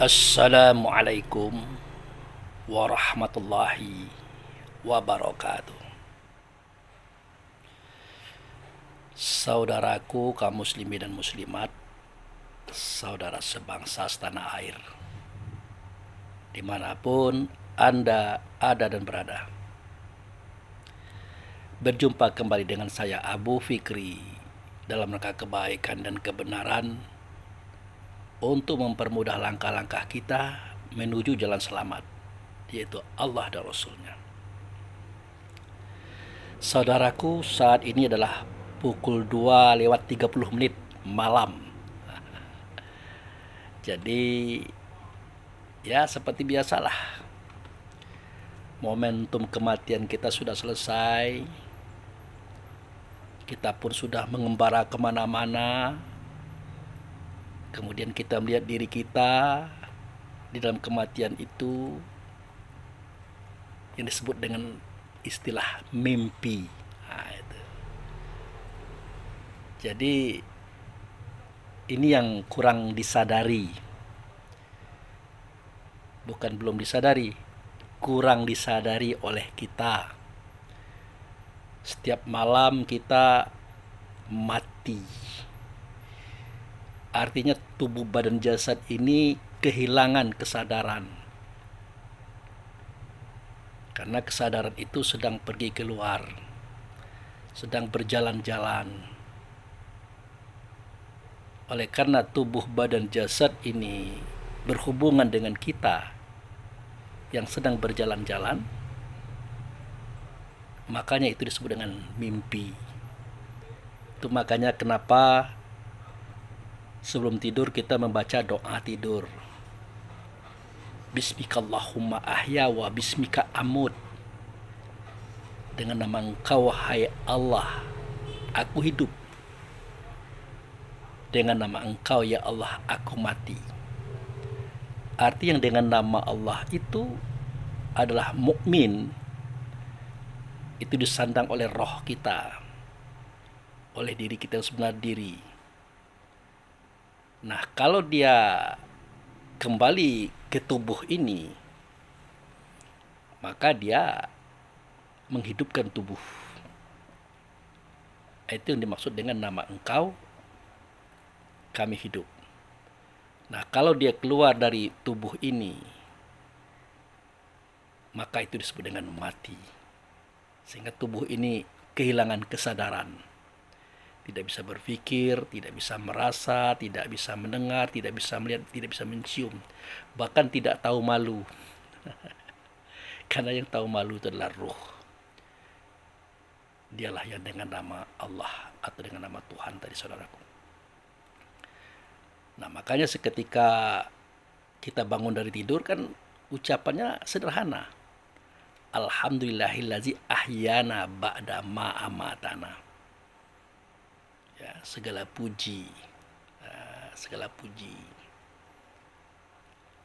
Assalamualaikum warahmatullahi wabarakatuh. Saudaraku kaum muslimin dan muslimat, saudara sebangsa setanah air, dimanapun Anda ada dan berada. Berjumpa kembali dengan saya Abu Fikri dalam rangka kebaikan dan kebenaran untuk mempermudah langkah-langkah kita menuju jalan selamat, yaitu Allah dan Rasulnya. Saudaraku, saat ini adalah pukul 2:30 malam. Jadi ya seperti biasalah, momentum kematian kita sudah selesai. Kita pun sudah mengembara kemana-mana. Kemudian kita melihat diri kita di dalam kematian itu, yang disebut dengan istilah mimpi. Itu. Jadi ini yang kurang disadari. Bukan belum disadari, kurang disadari oleh kita. Setiap malam kita mati. Artinya tubuh badan jasad ini kehilangan kesadaran. Karena kesadaran itu sedang pergi keluar, sedang berjalan-jalan. Oleh karena tubuh badan jasad ini berhubungan dengan kita yang sedang berjalan-jalan, makanya itu disebut dengan mimpi. Itu makanya kenapa sebelum tidur kita membaca doa tidur. Bismikallahumma ahya wa bismika amut. Dengan nama Engkau wahai Allah, aku hidup. Dengan nama Engkau ya Allah, aku mati. Arti yang dengan nama Allah itu adalah mukmin. Itu disandang oleh roh kita, oleh diri kita yang sebenar diri. Nah, kalau dia kembali ke tubuh ini, maka dia menghidupkan tubuh. Itu yang dimaksud dengan nama Engkau kami hidup. Nah, kalau dia keluar dari tubuh ini, maka itu disebut dengan mati. Sehingga tubuh ini kehilangan kesadaran. Tidak bisa berpikir, tidak bisa merasa, tidak bisa mendengar, tidak bisa melihat, tidak bisa mencium. Bahkan tidak tahu malu. Karena yang tahu malu itu adalah ruh. Dialah yang dengan nama Allah atau dengan nama Tuhan tadi, saudaraku. Nah, makanya seketika kita bangun dari tidur kan ucapannya sederhana. Alhamdulillahillazi ahyana ba'da ma amatana. Ya, segala puji. Segala puji.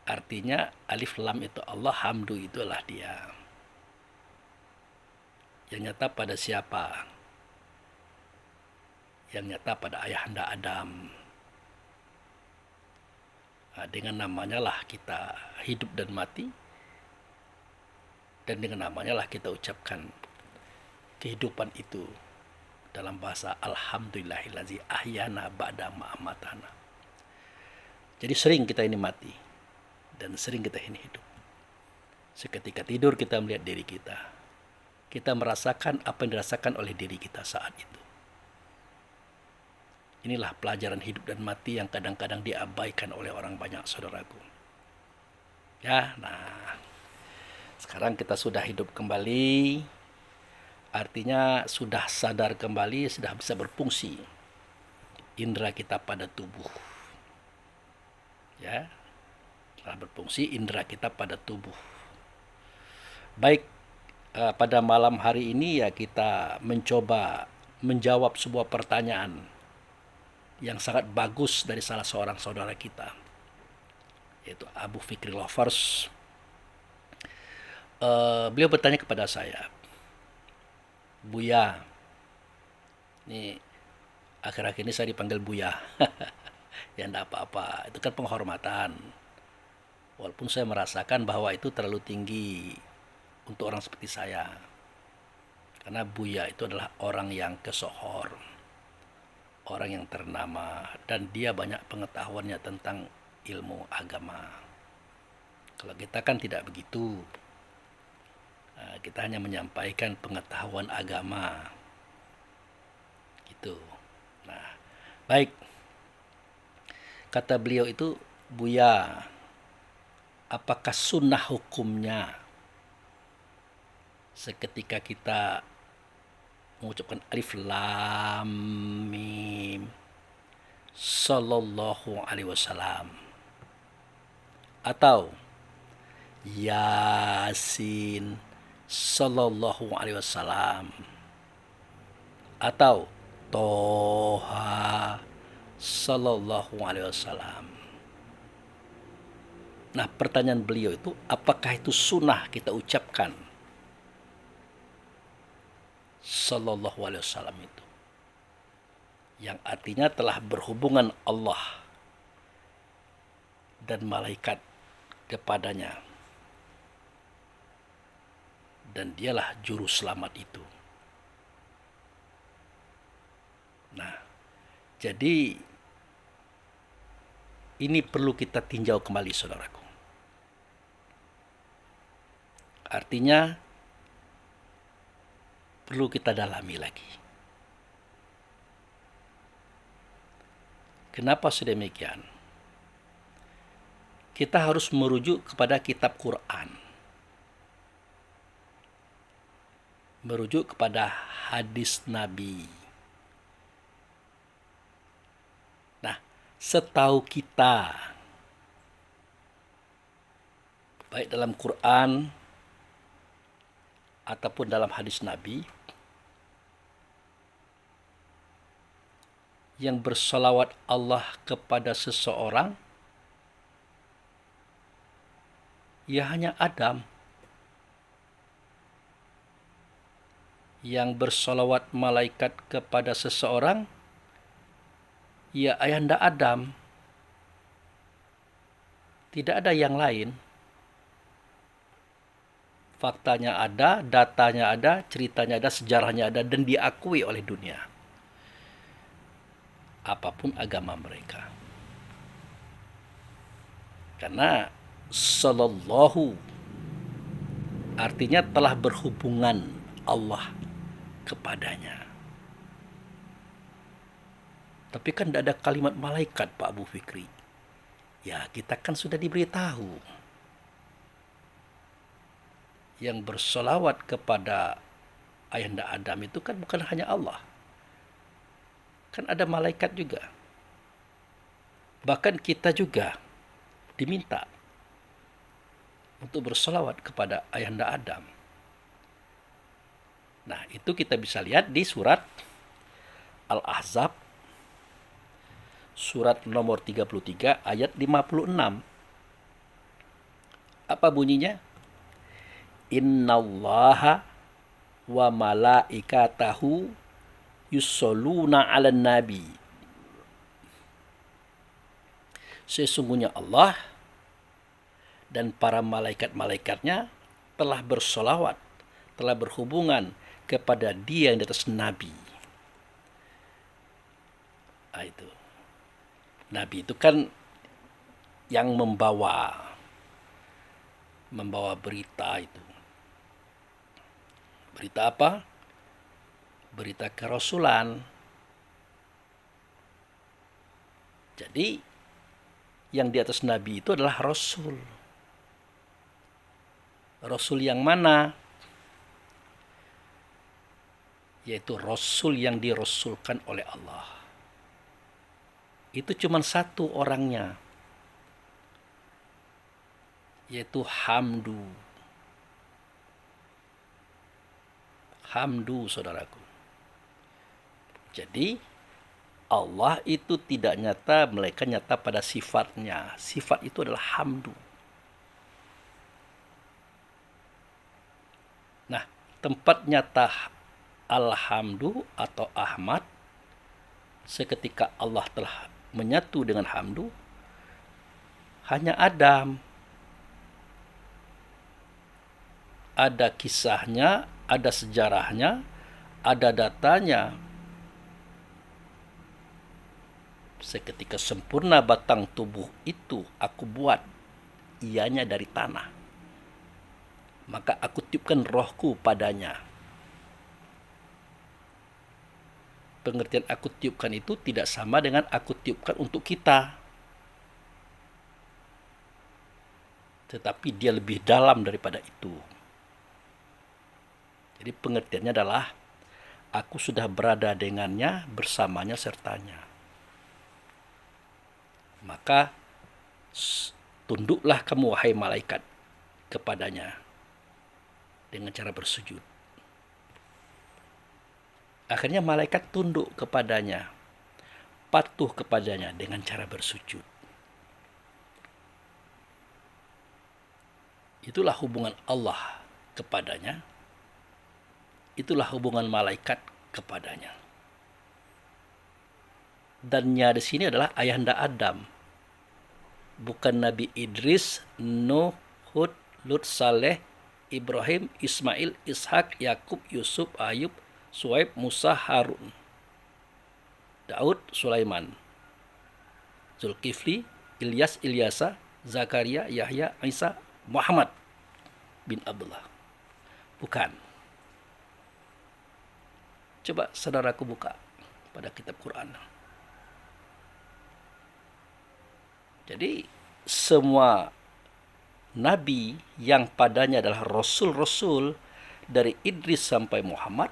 Artinya alif lam itu Allah, hamdu itulah dia. Yang nyata pada siapa? Yang nyata pada ayahanda Adam. Nah, dengan namanya lah kita hidup dan mati, dan dengan namanya lah kita ucapkan kehidupan itu dalam bahasa Alhamdulillahillazi ahyana ba'da ma amatana. Jadi sering kita ini mati dan sering kita ini hidup. Seketika tidur kita melihat diri kita. Kita merasakan apa yang dirasakan oleh diri kita saat itu. Inilah pelajaran hidup dan mati yang kadang-kadang diabaikan oleh orang banyak, saudaraku. Ya, nah, sekarang kita sudah hidup kembali. Artinya sudah sadar kembali, sudah bisa berfungsi indera kita pada tubuh. Ya, telah berfungsi indera kita pada tubuh. Baik, pada malam hari ini ya kita mencoba menjawab sebuah pertanyaan yang sangat bagus dari salah seorang saudara kita, yaitu Abu Fikri Lovers. Beliau bertanya kepada saya, Buya, ini akhir-akhir ini saya dipanggil Buya. Ya enggak apa-apa, itu kan penghormatan. Walaupun saya merasakan bahwa itu terlalu tinggi untuk orang seperti saya. Karena Buya itu adalah orang yang kesohor, orang yang ternama, dan dia banyak pengetahuannya tentang ilmu agama. Kalau kita kan tidak begitu. Kita hanya menyampaikan pengetahuan agama. Gitu. Nah, baik. Kata beliau itu, Buya, apakah sunnah hukumnya seketika kita mengucapkan alif lam mim sallallahu alaihi wasallam, atau yasin sallallahu alaihi wasallam, atau toha sallallahu alaihi wasallam? Nah, pertanyaan beliau itu, apakah itu sunnah kita ucapkan sallallahu alaihi wasallam itu, yang artinya telah berhubungan Allah dan malaikat kepadanya, dan dialah juru selamat itu. Nah, jadi ini perlu kita tinjau kembali, saudaraku. Artinya perlu kita dalami lagi. Kenapa sedemikian? Kita harus merujuk kepada kitab Quran, merujuk kepada hadis Nabi. Nah, setahu kita, baik dalam Quran ataupun dalam hadis Nabi, yang bersolawat Allah kepada seseorang ya hanya Adam. Yang bersolawat malaikat kepada seseorang ya ayahanda Adam. Tidak ada yang lain. Faktanya ada, datanya ada, ceritanya ada, sejarahnya ada, dan diakui oleh dunia. Apapun agama mereka. Karena sallallahu artinya telah berhubungan Allah kepadanya. Tapi kan tidak ada kalimat malaikat, Pak Abu Fikri. Ya, kita kan sudah diberitahu. Yang bersolawat kepada ayahanda Adam itu kan bukan hanya Allah. Kan ada malaikat juga. Bahkan kita juga diminta untuk bersolawat kepada ayahanda Adam. Nah, itu kita bisa lihat di surat Al-Ahzab, surat nomor 33 ayat 56. Apa bunyinya? Innallaha wa malaikatahu yusholluna 'alan nabi. Sesungguhnya Allah dan para malaikat-malaikatnya telah bersolawat, telah berhubungan kepada dia yang di atas Nabi. Nah, itu. Nabi itu kan yang membawa berita itu. Berita apa? Berita kerasulan. Jadi yang di atas Nabi itu adalah Rasul. Rasul yang mana? Yaitu Rasul yang dirasulkan oleh Allah. Itu cuma satu orangnya, yaitu Hamdu. Hamdu, saudaraku. Jadi Allah itu tidak nyata, melainkan nyata pada sifatnya. Sifat itu adalah hamdu. Nah, tempat nyata alhamdu atau Ahmad, seketika Allah telah menyatu dengan hamdu, hanya Adam. ada kisahnya, ada sejarahnya, ada datanya. Seketika sempurna batang tubuh itu aku buat, ianya dari tanah. Maka aku tiupkan rohku padanya. Pengertian aku tiupkan itu tidak sama dengan aku tiupkan untuk kita. Tetapi dia lebih dalam daripada itu. Jadi pengertiannya adalah aku sudah berada dengannya, bersamanya, sertanya. Maka tunduklah kamu wahai malaikat kepadanya dengan cara bersujud. Akhirnya malaikat tunduk kepadanya, patuh kepadanya dengan cara bersujud. Itulah hubungan Allah kepadanya. Itulah hubungan malaikat kepadanya. Dan-nya di sini adalah ayahanda Adam. Bukan Nabi Idris, Nuh, Hud, Lut, Saleh, Ibrahim, Ismail, Ishak, Yakub, Yusuf, Ayub, Suaib, Musa, Harun, Daud, Sulaiman, Zulkifli, Ilyas, Ilyasa, Zakaria, Yahya, Isa, Muhammad bin Abdullah. Bukan. Coba saudaraku buka pada kitab Quran. Jadi semua nabi yang padanya adalah rasul-rasul dari Idris sampai Muhammad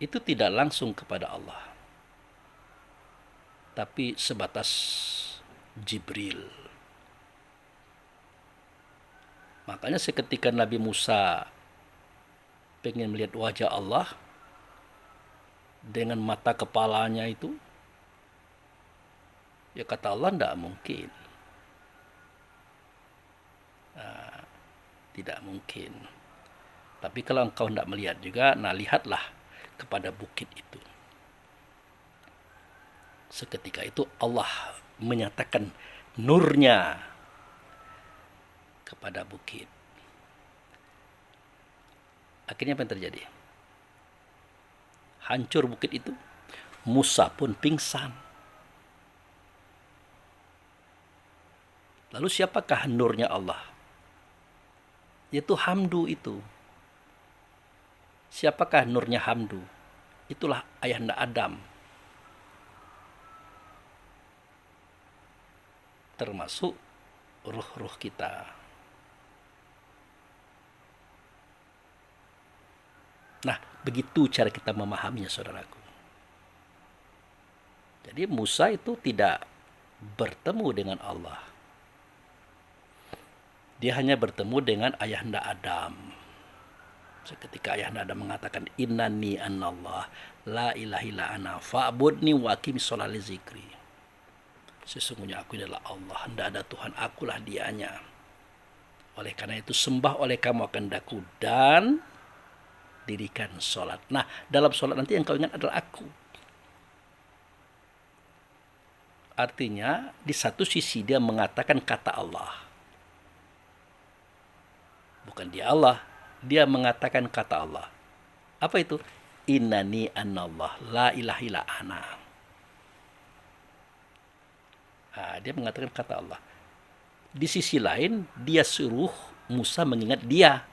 itu tidak langsung kepada Allah, tapi sebatas Jibril. Makanya seketika Nabi Musa pengen melihat wajah Allah dengan mata kepalanya itu, ya kata Allah, tidak mungkin. Tidak mungkin. Tapi kalau engkau tidak melihat juga, nah lihatlah kepada bukit itu. Seketika itu Allah menyatakan nurnya kepada bukit. Akhirnya apa yang terjadi? Hancur bukit itu. Musa pun pingsan. Lalu siapakah nurnya Allah? Yaitu Hamdu itu. Siapakah nurnya Hamdu? Itulah ayahanda Adam. Termasuk ruh-ruh kita. Nah, begitu cara kita memahaminya, saudaraku. Jadi Musa itu tidak bertemu dengan Allah. Dia hanya bertemu dengan ayahanda Adam. Seketika ayahanda Adam mengatakan, Innani anallah, la ilaha illa ana, fa'budni wa aqimi sholata li zikri. Sesungguhnya aku adalah Allah, tidak ada Tuhan, akulah dianya. Oleh karena itu sembah oleh kamu akan daku dan dirikan sholat. Nah, dalam sholat nanti yang kau ingat adalah aku. Artinya di satu sisi dia mengatakan kata Allah. Bukan dia Allah, dia mengatakan kata Allah. Apa itu? Innani anallah, la ilaha illa ana. Dia mengatakan kata Allah. Di sisi lain, dia suruh Musa mengingat dia.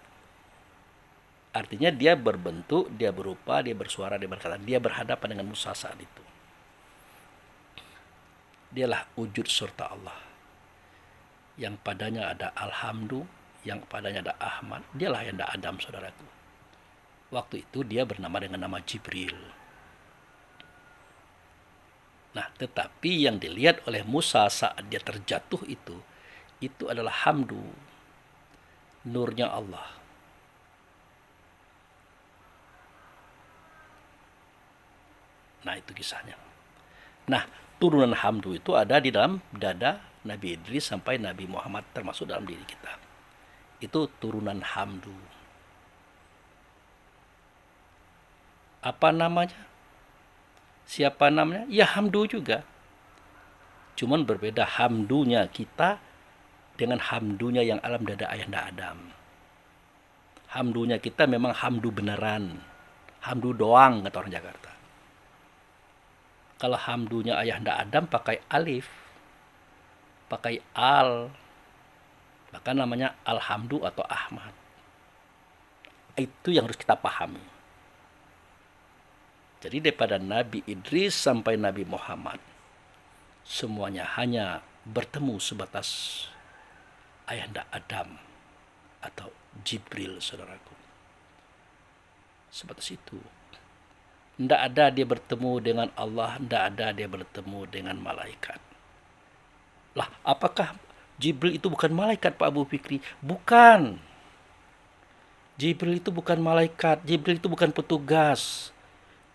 Artinya dia berbentuk, dia berupa, dia bersuara, dia berkata. Dia berhadapan dengan Musa saat itu. Dialah wujud serta Allah. Yang padanya ada Alhamdu, yang padanya ada Ahmad. Dialah yang ada Adam, saudaraku. Waktu itu dia bernama dengan nama Jibril. Nah, tetapi yang dilihat oleh Musa saat dia terjatuh itu adalah Hamdu, nurnya Allah. Nah, itu kisahnya. Nah, turunan Hamdu itu ada di dalam dada Nabi Idris sampai Nabi Muhammad, termasuk dalam diri kita. Itu turunan Hamdu. Apa namanya? Siapa namanya? Ya Hamdu juga. Cuman berbeda Hamdunya kita dengan hamdunya yang alam dada ayahanda Adam. Hamdunya kita memang hamdu beneran. Hamdu doang kata orang Jakarta. Kalau hamdunya ayahanda Adam pakai alif, pakai al, maka namanya alhamdu atau Ahmad. Itu yang harus kita pahami. Jadi daripada Nabi Idris sampai Nabi Muhammad, semuanya hanya bertemu sebatas ayahanda Adam atau Jibril, saudaraku. Sebatas itu. Tidak ada dia bertemu dengan Allah, tidak ada dia bertemu dengan malaikat. Lah, apakah Jibril itu bukan malaikat, Pak Abu Fikri? Bukan. Jibril itu bukan malaikat, Jibril itu bukan petugas.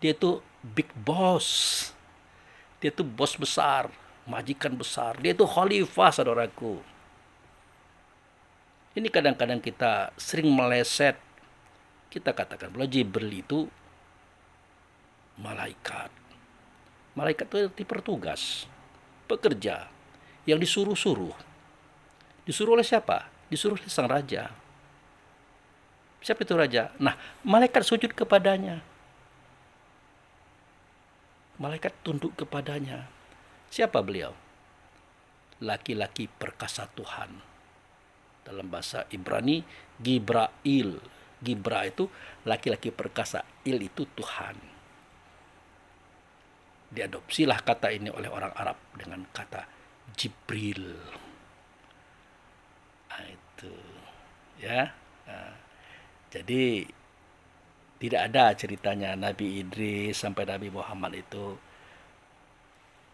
Dia itu big boss. Dia itu bos besar, majikan besar. Dia itu khalifah, saudaraku. Ini kadang-kadang kita sering meleset. Kita katakan bahwa Jibril itu malaikat. Malaikat itu arti petugas, pekerja, yang disuruh-suruh. Disuruh oleh siapa? Disuruh oleh sang raja. Siapa itu raja? Nah, malaikat sujud kepadanya. Malaikat tunduk kepadanya. Siapa beliau? Laki-laki perkasa Tuhan. Dalam bahasa Ibrani, Gibrail. Gibra itu laki-laki perkasa, il itu Tuhan. Diadopsilah kata ini oleh orang Arab dengan kata Jibril. Nah, itu ya. Nah, jadi tidak ada ceritanya Nabi Idris sampai Nabi Muhammad itu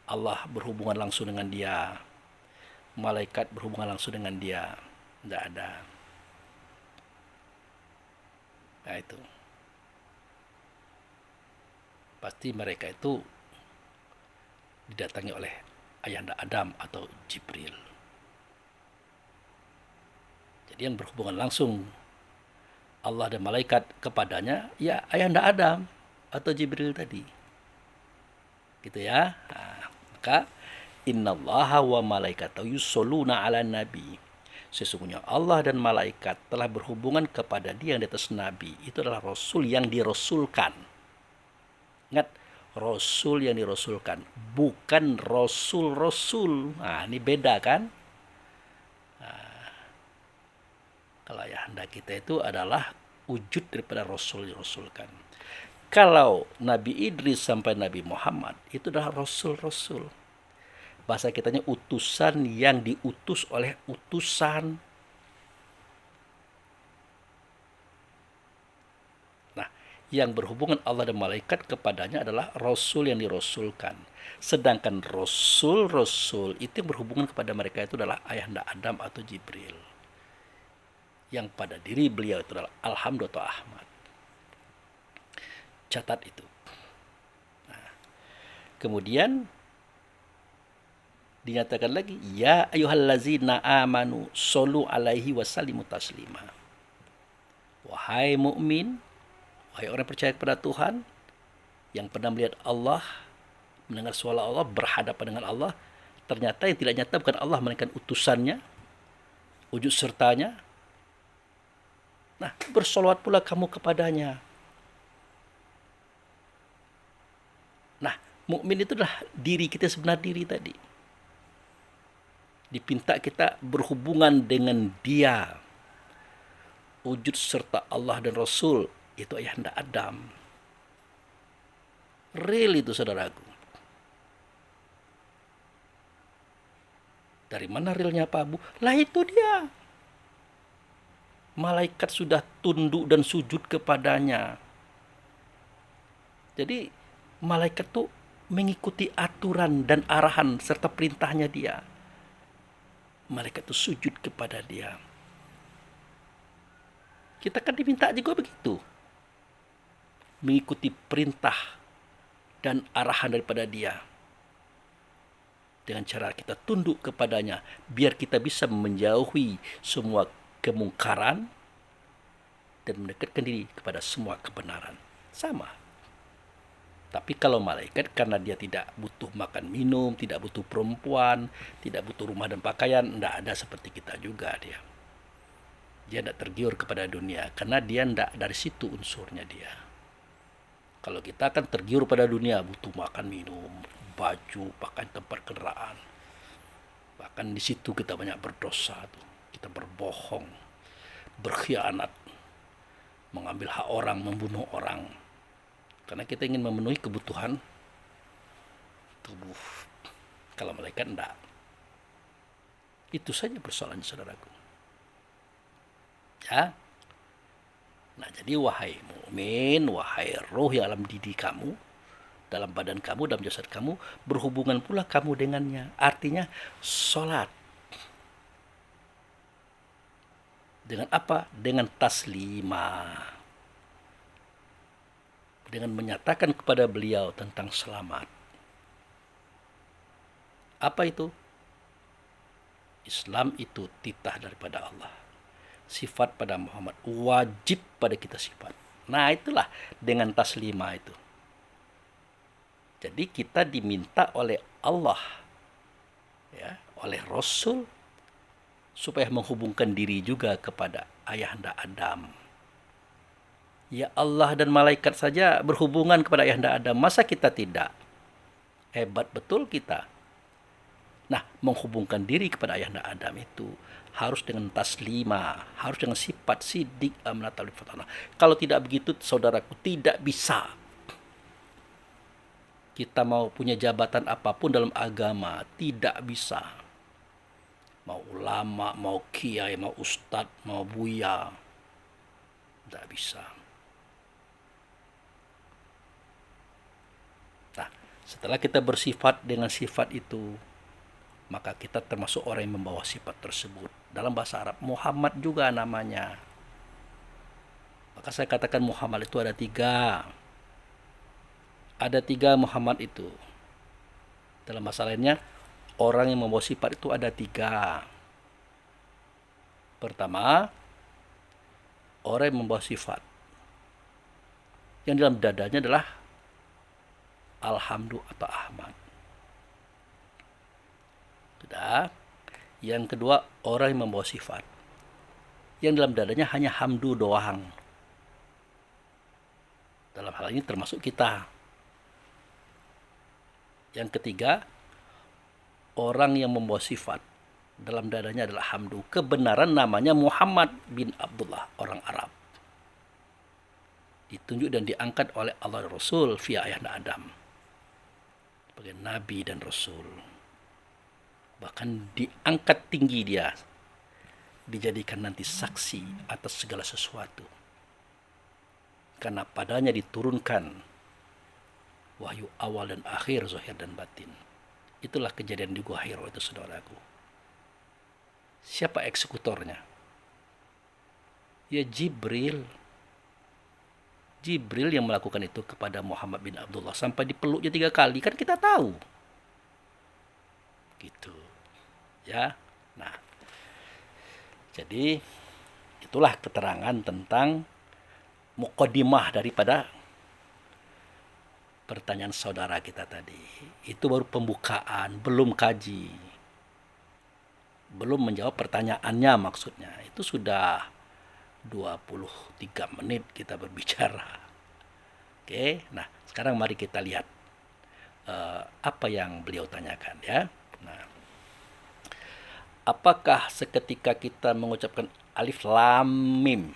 Allah berhubungan langsung dengan dia, malaikat berhubungan langsung dengan dia. Tidak ada. Nah, itu pasti mereka itu didatangi oleh ayahanda Adam atau Jibril. Jadi yang berhubungan langsung Allah dan malaikat kepadanya ya ayahanda Adam atau Jibril tadi. Gitu ya. Nah, maka innallaha wa malaikatahu yusholluna 'alan nabi. Sesungguhnya Allah dan malaikat telah berhubungan kepada dia yang di atas nabi. Itu adalah rasul yang dirasulkan. Ingat, rasul yang dirasulkan, bukan rasul-rasul. Nah, ini beda kan? Nah, kalau ayahanda kita itu adalah wujud daripada rasul dirasulkan. Kalau Nabi Idris sampai Nabi Muhammad itu adalah rasul-rasul. Bahasa kitanya utusan yang diutus oleh utusan. Nah, yang berhubungan Allah dan malaikat kepadanya adalah rasul yang dirasulkan. Sedangkan rasul-rasul itu yang berhubungan kepada mereka itu adalah ayahanda Adam atau Jibril. Yang pada diri beliau itu adalah Alhamdu atau Ahmad. Catat itu. Nah, kemudian dinyatakan lagi, ya ayyuhallazina amanu shollu alaihi wasallimu taslima. Wahai mukmin, wahai orang yang percaya kepada Tuhan, yang pernah melihat Allah, mendengar suara Allah, berhadapan dengan Allah, ternyata yang tidak nyata bukan Allah melainkan utusannya, wujud sertanya. Nah, bersolawat pula kamu kepadanya. Nah, mukmin itu adalah diri kita sebenar diri tadi. Dipinta kita berhubungan dengan dia. Wujud serta Allah dan Rasul itu ayahanda Adam. Real itu, saudaraku. Dari mana realnya Pak Abu? Lah itu dia. Malaikat sudah tunduk dan sujud kepadanya. Jadi malaikat tuh mengikuti aturan dan arahan serta perintahnya dia. Malaikat itu sujud kepada dia. Kita kan diminta juga begitu. Mengikuti perintah dan arahan daripada dia. Dengan cara kita tunduk kepadanya. Biar kita bisa menjauhi semua kemungkaran dan mendekatkan diri kepada semua kebenaran. Sama. Tapi kalau malaikat karena dia tidak butuh makan minum, tidak butuh perempuan, tidak butuh rumah dan pakaian, tidak ada seperti kita juga dia. Dia tidak tergiur kepada dunia karena dia tidak dari situ unsurnya dia. Kalau kita kan tergiur pada dunia, butuh makan minum, baju, pakaian, tempat kendaraan. Bahkan di situ kita banyak berdosa tuh. Kita berbohong, berkhianat, mengambil hak orang, membunuh orang. Karena kita ingin memenuhi kebutuhan tubuh. Kalau malaikat enggak. Itu saja persoalannya, saudaraku. Ya. Nah, jadi wahai mukmin, wahai roh yang dalam diri kamu, dalam badan kamu, dalam jasad kamu, berhubungan pula kamu dengannya. Artinya sholat. Dengan apa? Dengan taslimah. Dengan menyatakan kepada beliau tentang selamat. Apa itu? Islam itu titah daripada Allah. Sifat pada Muhammad. Wajib pada kita sifat. Nah, itulah dengan taslimah itu. Jadi kita diminta oleh Allah, ya, oleh Rasul, supaya menghubungkan diri juga kepada ayahanda Adam. Ya Allah dan malaikat saja berhubungan kepada ayahanda Adam. Masa kita tidak? Hebat betul kita. Nah, menghubungkan diri kepada ayahanda Adam itu harus dengan taslimah, harus dengan sifat sidik amanat al fatana. Kalau tidak begitu, saudaraku, tidak bisa. Kita mau punya jabatan apapun dalam agama, tidak bisa. Mau ulama, mau kiai, mau ustadz, mau buya, tidak bisa. Setelah kita bersifat dengan sifat itu, maka kita termasuk orang yang membawa sifat tersebut. Dalam bahasa Arab, Muhammad juga namanya. Maka saya katakan Muhammad itu ada tiga. Ada tiga Muhammad itu. Dalam bahasa lainnya, orang yang membawa sifat itu ada tiga. Pertama, orang yang membawa sifat. Yang dalam dadanya adalah Alhamdulillah atau Ahmad. Sudah. Yang kedua, orang yang membawa sifat. Yang dalam dadanya hanya hamdu doang. Dalam hal ini termasuk kita. Yang ketiga, orang yang membawa sifat. Dalam dadanya adalah hamdu. Kebenaran namanya Muhammad bin Abdullah, orang Arab. Ditunjuk dan diangkat oleh Allah dan Rasul via ayahanda Adam. Sebagai Nabi dan Rasul. Bahkan diangkat tinggi dia. Dijadikan nanti saksi atas segala sesuatu. Karena padanya diturunkan wahyu awal dan akhir, zahir dan batin. Itulah kejadian di Gua Hira itu, saudaraku. Siapa eksekutornya? Ya Jibril. Jibril yang melakukan itu kepada Muhammad bin Abdullah sampai dipeluknya 3 kali, kan kita tahu. Gitu. Ya. Nah. Jadi itulah keterangan tentang muqaddimah daripada pertanyaan saudara kita tadi. Itu baru pembukaan, belum kaji. Belum menjawab pertanyaannya maksudnya. Itu sudah 23 menit kita berbicara. Oke, nah sekarang mari kita lihat apa yang beliau tanyakan ya. Nah, apakah seketika kita mengucapkan alif lam mim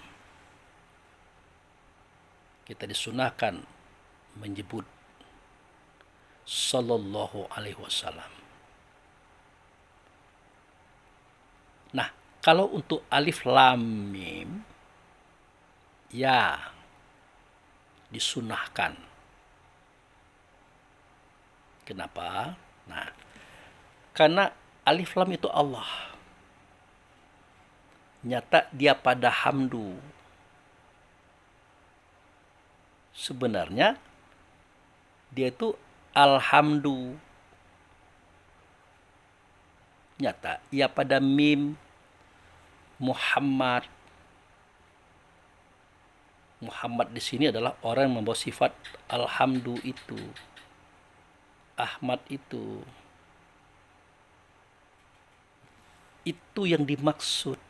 kita disunahkan menyebut sallallahu alaihi wasallam? Nah, kalau untuk alif lam mim ya disunahkan. Kenapa? Nah, karena alif lam itu Allah. Nyata dia pada hamdu. Sebenarnya dia itu alhamdu. Nyata ia pada mim Muhammad. Muhammad di sini adalah orang yang membawa sifat alhamdu itu, Ahmad itu. Itu yang dimaksud.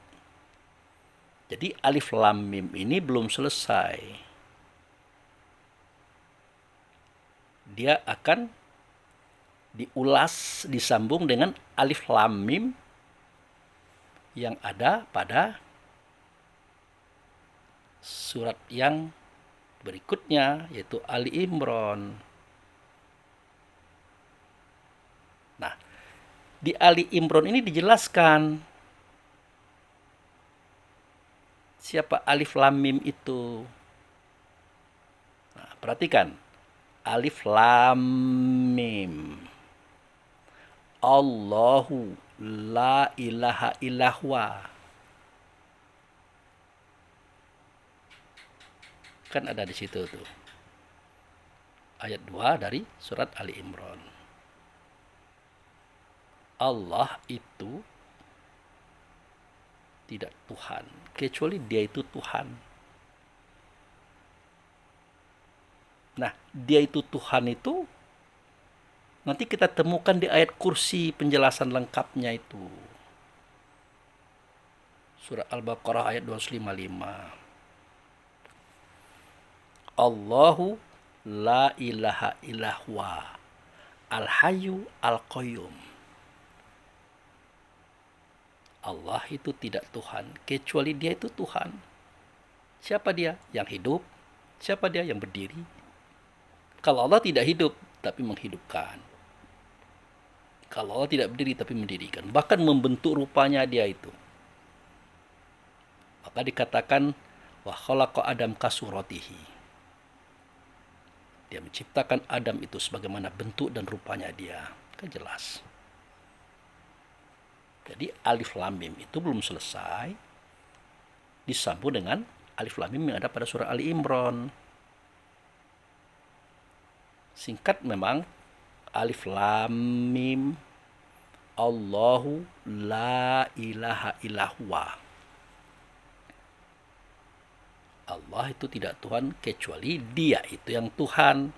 Jadi alif lam mim ini belum selesai. Dia akan diulas, disambung dengan alif lam mim yang ada pada surat yang berikutnya, yaitu Ali Imran. Nah, di Ali Imran ini dijelaskan siapa alif lam mim itu. Nah, perhatikan. Alif lam mim. Allahu la ilaha illahwa. Kan ada di situ tuh. Ayat 2 dari surat Ali Imran. Allah itu tidak Tuhan, kecuali Dia itu Tuhan. Nah, Dia itu Tuhan itu nanti kita temukan di ayat kursi penjelasan lengkapnya itu. Surah Al-Baqarah ayat 255. Allahu la ilaha illahwa al-hayyu al-qayyum. Allah itu tidak Tuhan, kecuali Dia itu Tuhan. Siapa Dia? Yang hidup. Siapa Dia? Yang berdiri. Kalau Allah tidak hidup, tapi menghidupkan. Kalau Allah tidak berdiri, tapi mendirikan. Bahkan membentuk rupanya Dia itu. Maka dikatakan, wa khalaqa Adam kasuratihi. Dia menciptakan Adam itu sebagaimana bentuk dan rupanya Dia. Kan jelas. Jadi alif lam mim itu belum selesai, disambung dengan alif lam mim yang ada pada surah Ali Imran. Singkat memang, alif lam mim Allahu la ilaha illahwa. Allah itu tidak Tuhan, kecuali Dia itu yang Tuhan.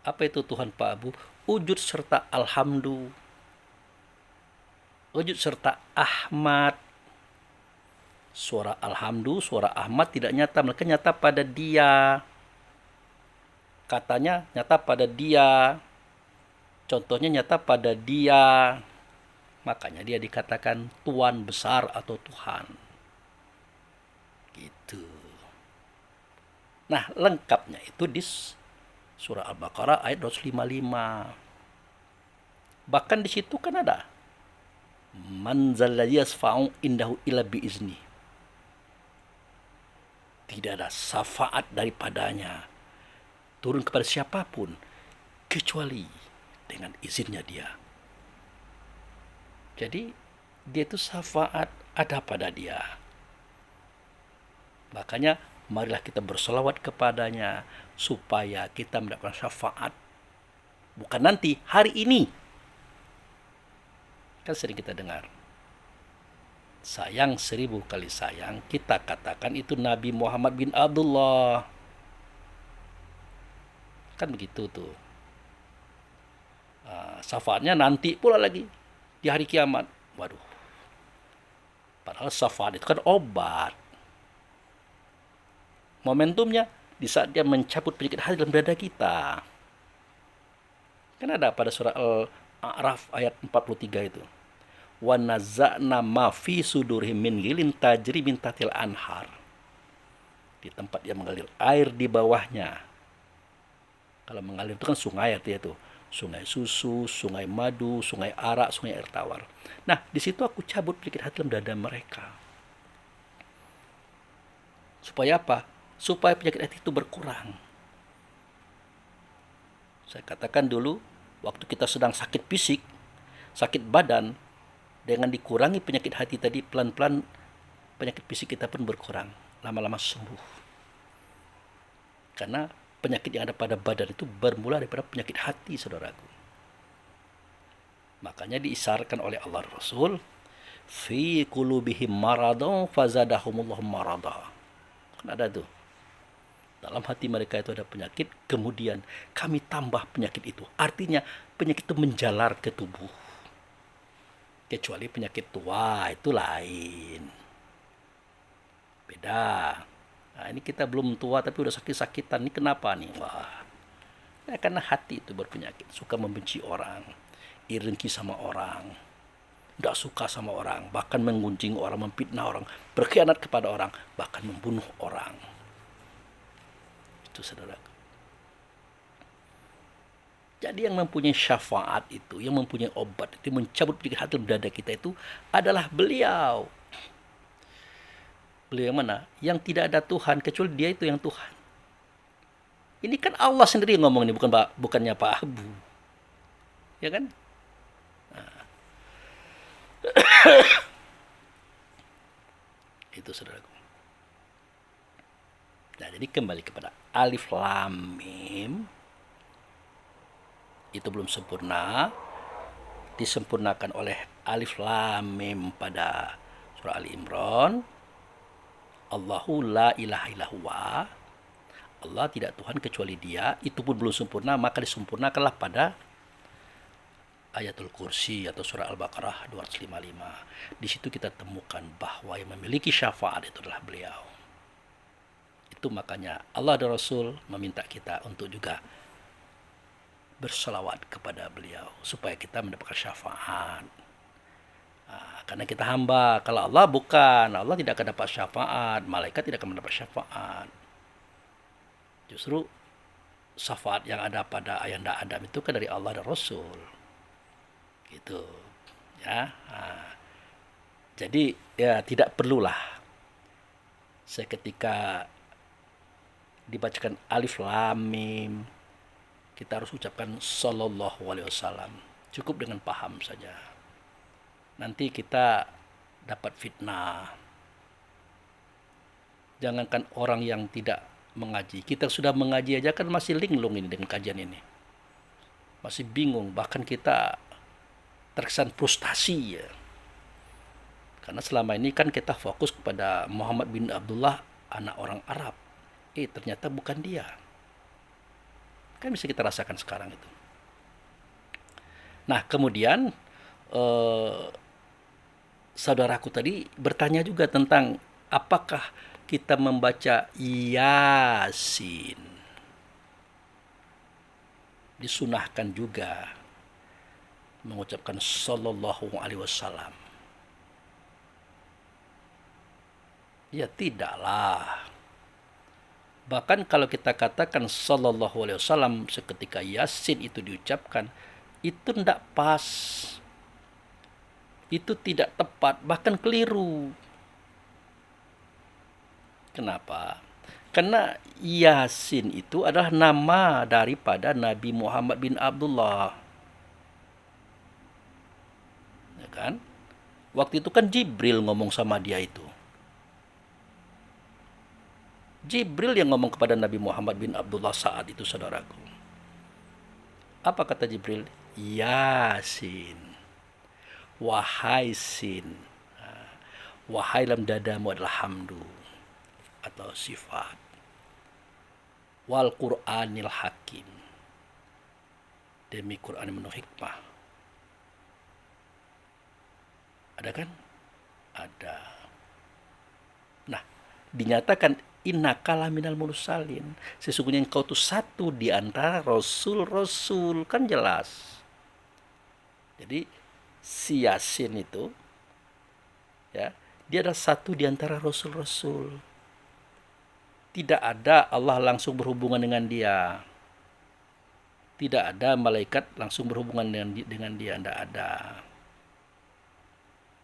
Apa itu Tuhan, Pak Abu? Wujud serta alhamdu, wujud serta Ahmad. Suara alhamdu, suara Ahmad tidak nyata, mereka nyata pada Dia. Katanya nyata pada Dia. Contohnya nyata pada Dia. Makanya Dia dikatakan Tuan besar atau Tuhan. Gitu. Nah, lengkapnya itu di surah Al-Baqarah ayat 255. Bahkan di situ kan ada man zalladzi yasfa'u indahu illa biizni. Tidak ada syafaat daripadanya turun kepada siapapun kecuali dengan izinnya Dia. Jadi Dia itu syafaat ada pada Dia. Makanya marilah kita berselawat kepadanya supaya kita mendapatkan syafaat. Bukan nanti, hari ini. Kan sering kita dengar. Sayang 1000 kali sayang, kita katakan itu Nabi Muhammad bin Abdullah. Kan begitu tuh. Syafaatnya nanti pula lagi. Di hari kiamat. Waduh. Padahal syafaat itu kan obat. Momentumnya di saat Dia mencabut penyakit hati dalam dada kita. Kan ada pada surah Al-A'raf ayat 43 itu. Wa nazza'na ma fi sudurihim min ghilin tajri min tahtil anhar. Di tempat Dia mengalir air di bawahnya. Kalau mengalir itu kan sungai artinya itu. Sungai susu, sungai madu, sungai arak, sungai air tawar. Nah, di situ aku cabut penyakit hati dalam dada mereka. Supaya apa? Supaya penyakit hati itu berkurang. Saya katakan dulu, waktu kita sedang sakit fisik, sakit badan, dengan dikurangi penyakit hati tadi, pelan-pelan penyakit fisik kita pun berkurang. Lama-lama sembuh. Karena penyakit yang ada pada badan itu bermula daripada penyakit hati, saudaraku. Makanya diisyaratkan oleh Allah Rasul, fi qulubihim maradun fazadahumullahu marada. Kan ada tuh. Dalam hati mereka itu ada penyakit, kemudian kami tambah penyakit itu. Artinya penyakit itu menjalar ke tubuh. Kecuali penyakit tua, itu lain. Beda. Nah, ini kita belum tua tapi udah sakit-sakitan. Ini kenapa nih? Wah, ya, karena hati itu berpenyakit. Suka membenci orang, iri dengki sama orang, tidak suka sama orang, bahkan menggunjing orang, memfitnah orang, berkhianat kepada orang, bahkan membunuh orang. Itu saudaraku. Jadi yang mempunyai syafaat itu, yang mempunyai obat itu, mencabut penyakit hati dada kita itu adalah beliau. Beliau yang mana? Yang tidak ada Tuhan, kecuali dia itu yang Tuhan. Ini kan Allah sendiri yang ngomong ini, bukannya Pak Abu. Ya kan? Nah. Itu saudaraku. Nah, jadi kembali kepada alif lam mim. Itu belum sempurna, disempurnakan oleh alif lam mim pada surah Ali Imran. Allahu la ilaha illallah. Allah tidak Tuhan kecuali Dia. Itu pun belum sempurna, maka disempurnakanlah pada ayatul kursi atau surah Al-Baqarah 255. Di situ kita temukan bahwa yang memiliki syafaat itu adalah beliau. Itu makanya Allah dan Rasul meminta kita untuk juga berselawat kepada beliau supaya kita mendapatkan syafaat. Nah, karena kita hamba, kalau Allah bukan, Allah tidak akan dapat syafaat, malaikat tidak akan mendapat syafaat. Justru syafaat yang ada pada ayahanda Adam itu kan dari Allah dan Rasul. Gitu. Ya. Nah, jadi ya tidak perlulah seketika dibacakan alif lam mim kita harus ucapkan sallallahu alaihi wasallam. Cukup dengan paham saja. Nanti kita dapat fitnah. Jangankan orang yang tidak mengaji. Kita sudah mengaji aja kan masih linglung ini dengan kajian ini. Masih bingung. Bahkan kita terkesan frustasi ya. Karena selama ini kan kita fokus kepada Muhammad bin Abdullah, anak orang Arab. Ternyata bukan dia. Kan bisa kita rasakan sekarang itu. Nah, kemudian saudaraku tadi bertanya juga tentang apakah kita membaca Yasin. Disunahkan juga mengucapkan sallallahu alaihi wasallam. Ya tidaklah. Bahkan kalau kita katakan sallallahu alaihi wasallam seketika Yasin itu diucapkan, itu tidak pas. Itu tidak tepat, bahkan keliru. Kenapa? Karena Yasin itu adalah nama daripada Nabi Muhammad bin Abdullah. Ya kan? Waktu itu kan Jibril ngomong sama dia itu. Jibril yang ngomong kepada Nabi Muhammad bin Abdullah saat itu, saudaraku. Apa kata Jibril? Yasin. Wahai sin. Wahai dalam dadamu adalah hamdu atau sifat. Wal Qur'anil Hakim. Demi Quran yang penuh hikmah. Ada kan? Ada. Nah, dinyatakan innaka laminal mursalin. Sesungguhnya engkau itu satu di antara rasul-rasul, kan jelas. Jadi si Yasin itu ya, dia adalah satu di antara rasul-rasul. Tidak ada Allah langsung berhubungan dengan dia. Tidak ada malaikat langsung berhubungan dengan dia, tidak ada.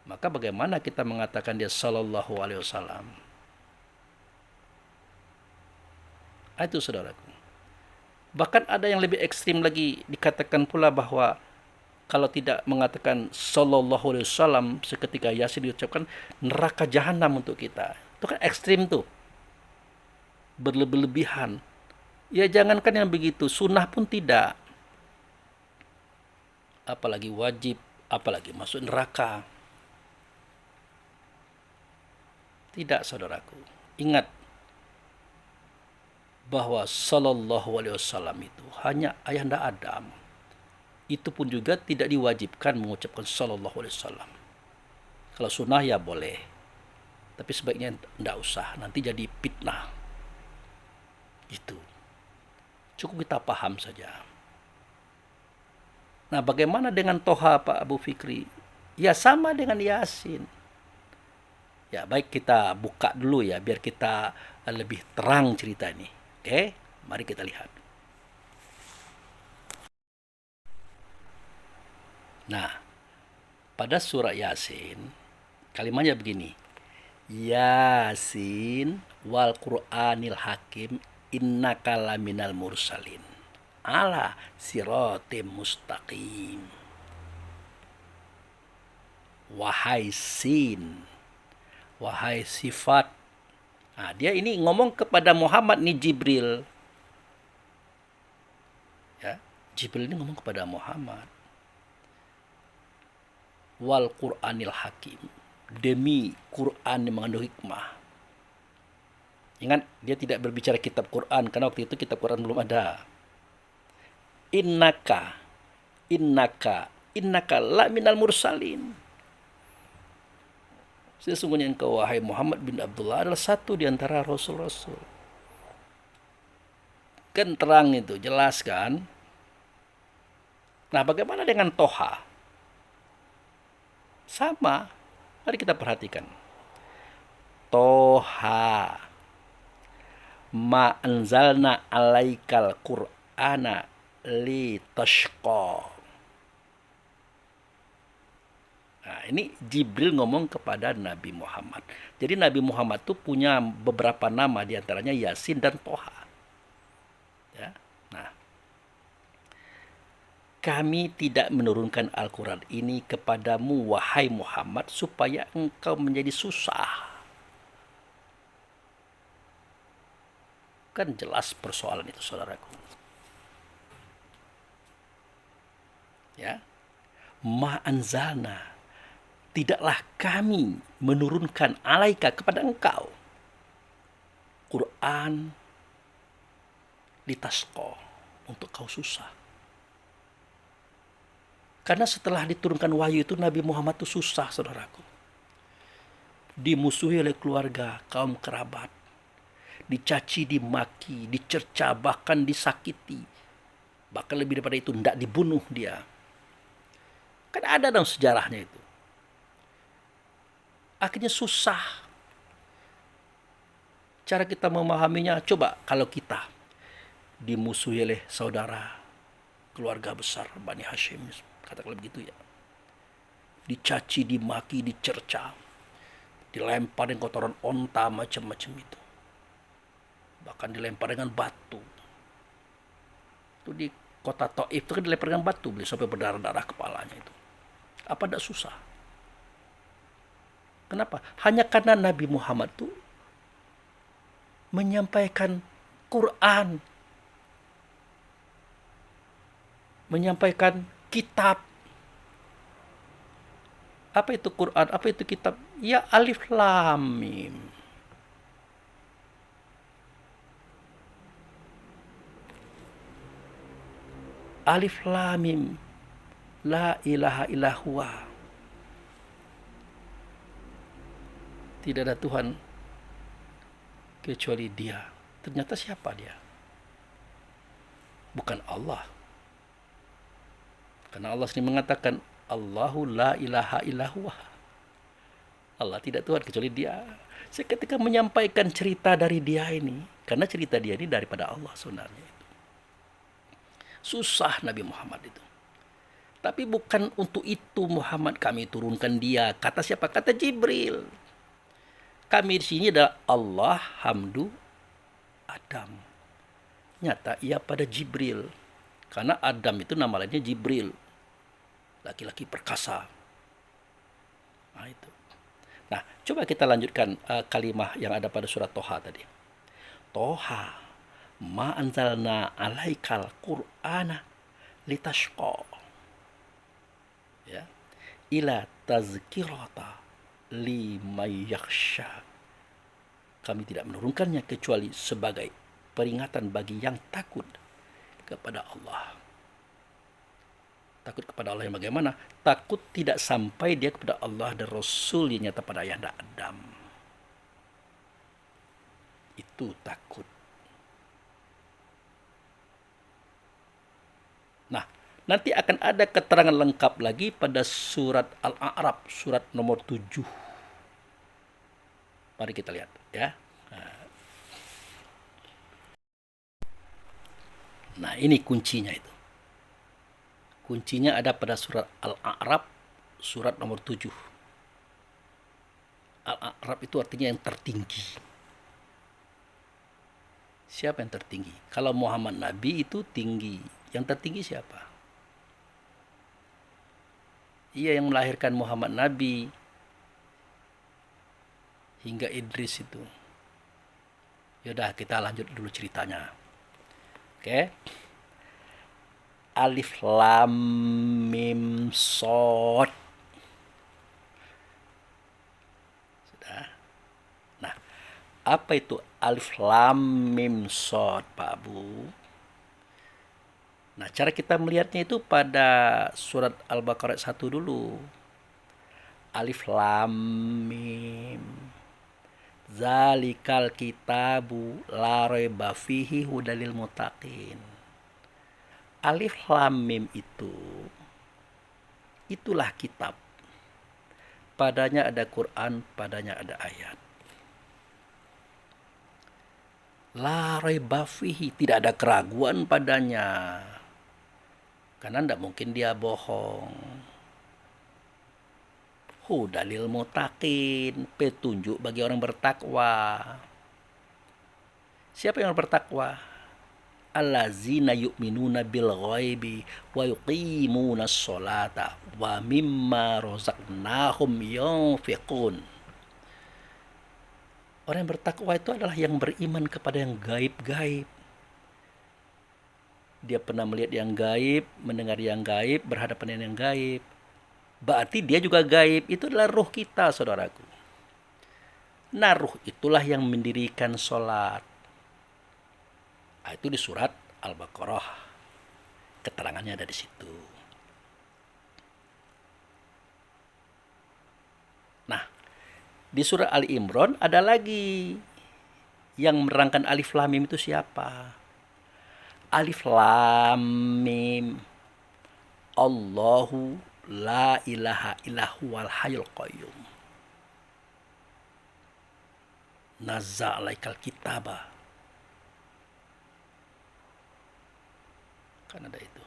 Maka bagaimana kita mengatakan dia sallallahu alaihi wasallam? Itu saudaraku. Bahkan ada yang lebih ekstrim lagi, dikatakan pula bahwa kalau tidak mengatakan sallallahu alaihi wasallam seketika Yasin diucapkan, neraka jahanam untuk kita. Itu kan ekstrim tuh. Berlebihan. Ya jangankan yang begitu, sunnah pun tidak. Apalagi wajib, apalagi masuk neraka. Tidak, saudaraku. Ingat bahwa Sallallahu Alaihi Wasallam itu hanya ayahanda Adam. Itu pun juga tidak diwajibkan mengucapkan Sallallahu Alaihi Wasallam. Kalau sunnah ya boleh, tapi sebaiknya tidak usah, nanti jadi fitnah. Itu cukup kita paham saja. Nah, bagaimana dengan Toha, Pak Abu Fikri? Ya sama dengan Yasin. Ya baik, kita buka dulu ya biar kita lebih terang cerita ini. Oke, mari kita lihat. Nah, pada surah Yasin kalimatnya begini. Yasin wal Qur'anil Hakim innaka laminal mursalin ala siratim mustaqim. Wahai Sin, wahai sifat. Nah, dia ini ngomong kepada Muhammad nih, Jibril. Ya, Jibril ini ngomong kepada Muhammad. Wal Qur'anil Hakim, demi Quran yang mengandung hikmah. Ingat, dia tidak berbicara kitab Quran karena waktu itu kitab Quran belum ada. Innaka la minal mursalin. Sesungguhnya engkau, wahai Muhammad bin Abdullah, adalah satu di antara rasul-rasul. Kan terang itu, jelas kan? Nah, bagaimana dengan Toha? Sama. Mari kita perhatikan. Toha ma anzalna alaikal qur'ana li tashqa. Nah, ini Jibril ngomong kepada Nabi Muhammad. Jadi Nabi Muhammad itu punya beberapa nama, diantaranya Yasin dan Toha. Ya. Nah, kami tidak menurunkan Al-Quran ini kepadamu, wahai Muhammad, supaya engkau menjadi susah. Kan jelas persoalan itu, saudaraku. Ya, ma'anzalna, tidaklah kami menurunkan alaika kepada engkau Quran litasqa, untuk kau susah. Karena setelah diturunkan wahyu itu Nabi Muhammad itu susah, saudaraku. Dimusuhi oleh keluarga, kaum kerabat, dicaci, dimaki, dicerca, bahkan disakiti. Bahkan lebih daripada itu, tidak dibunuh dia. Kan ada dalam sejarahnya itu. Akhirnya susah. Cara kita memahaminya, coba kalau kita dimusuhi oleh saudara, keluarga besar Bani Hashim, katakanlah begitu ya. Dicaci, dimaki, dicerca, dilempar dengan kotoran onta, macam-macam itu. Bahkan dilempar dengan batu. Itu di kota Taif itu kan dilempar dengan batu, beli sampai berdarah-darah kepalanya itu. Apa tidak susah? Kenapa? Hanya karena Nabi Muhammad itu menyampaikan Quran, menyampaikan kitab. Apa itu Quran? Apa itu kitab? Ya, alif lam mim. Alif lam mim. La ilaha illallah. Tidak ada Tuhan kecuali Dia. Ternyata siapa Dia? Bukan Allah. Karena Allah sendiri mengatakan, Allahu la ilaha illallah. Allah tidak Tuhan kecuali Dia. Saya ketika menyampaikan cerita dari Dia ini, karena cerita Dia ini daripada Allah sebenarnya. Susah Nabi Muhammad itu. Tapi bukan untuk itu Muhammad kami turunkan Dia. Kata siapa? Kata Jibril. Kami di sini adalah Allah, hamdu, Adam. Nyata ia pada Jibril. Karena Adam itu nama lainnya Jibril. Laki-laki perkasa. Nah itu. Nah, coba kita lanjutkan kalimah yang ada pada surat Toha tadi. Toha, ma anzalna alaikal qur'ana litashqa. Ya. Ila tazkirata liman yakhsha. Kami tidak menurunkannya kecuali sebagai peringatan bagi yang takut kepada Allah. Takut kepada Allah yang bagaimana? Takut tidak sampai dia kepada Allah dan Rasul yang nyata pada ayahanda Adam. Itu takut. Nah, nanti akan ada keterangan lengkap lagi pada surat Al-A'raf, surat nomor 7. Mari kita lihat ya. Nah, ini kuncinya itu. Kuncinya ada pada surat Al-A'raf, surat nomor 7. Al-A'raf itu artinya yang tertinggi. Siapa yang tertinggi? Kalau Muhammad Nabi itu tinggi. Yang tertinggi siapa? Ia yang melahirkan Muhammad Nabi hingga Idris itu. Yaudah, kita lanjut dulu ceritanya. Oke. Alif Lam Mim Shad. Sudah. Nah, apa itu Alif Lam Mim Shad, Pak Abu? Nah, cara kita melihatnya itu pada surat Al-Baqarah 1 dulu. Alif Lam Mim. Zalikal kitabu la raiba fihi hudalil muttaqin. Alif Lam Mim itu itulah kitab. Padanya ada Quran, padanya ada ayat. La raiba fihi, tidak ada keraguan padanya. Karena tidak mungkin dia bohong. Hudalil muttaqin, petunjuk bagi orang bertakwa. Siapa yang bertakwa? Allazina yu'minuna bil ghaibi wa yuqimuna sholata wa mimma razaqnahum yunfiqun. Orang yang bertakwa itu adalah yang beriman kepada yang gaib-gaib. Dia pernah melihat yang gaib, mendengar yang gaib, berhadapan dengan yang gaib. Berarti dia juga gaib. Itu adalah ruh kita, saudaraku. Nah, ruh itulah yang mendirikan sholat. Nah, itu di surat Al-Baqarah. Keterangannya ada di situ. Nah, di surat Ali Imran ada lagi yang menerangkan Alif Lam Mim itu siapa? Alif Lam Mim. Allahu la ilaha illahu wal hayyul qayyum. Nazza alaikal kitaba. Kan ada itu.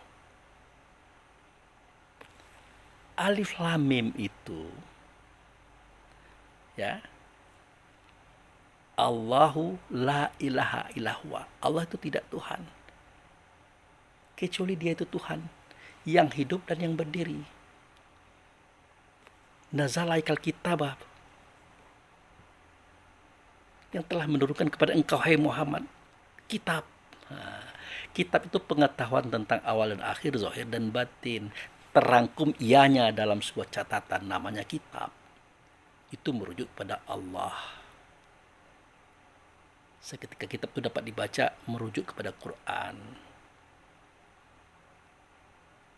Alif Lam Mim itu ya. Allahu la ilaha illahu. Allah itu tidak Tuhan. Kecuali dia itu Tuhan yang hidup dan yang berdiri. Nazalaikal kitabah, yang telah menurunkan kepada engkau hai Muhammad kitab. Kitab itu pengetahuan tentang awal dan akhir, zahir dan batin, terangkum ianya dalam sebuah catatan namanya kitab. Itu merujuk pada Allah. Seketika kitab itu dapat dibaca merujuk kepada Quran.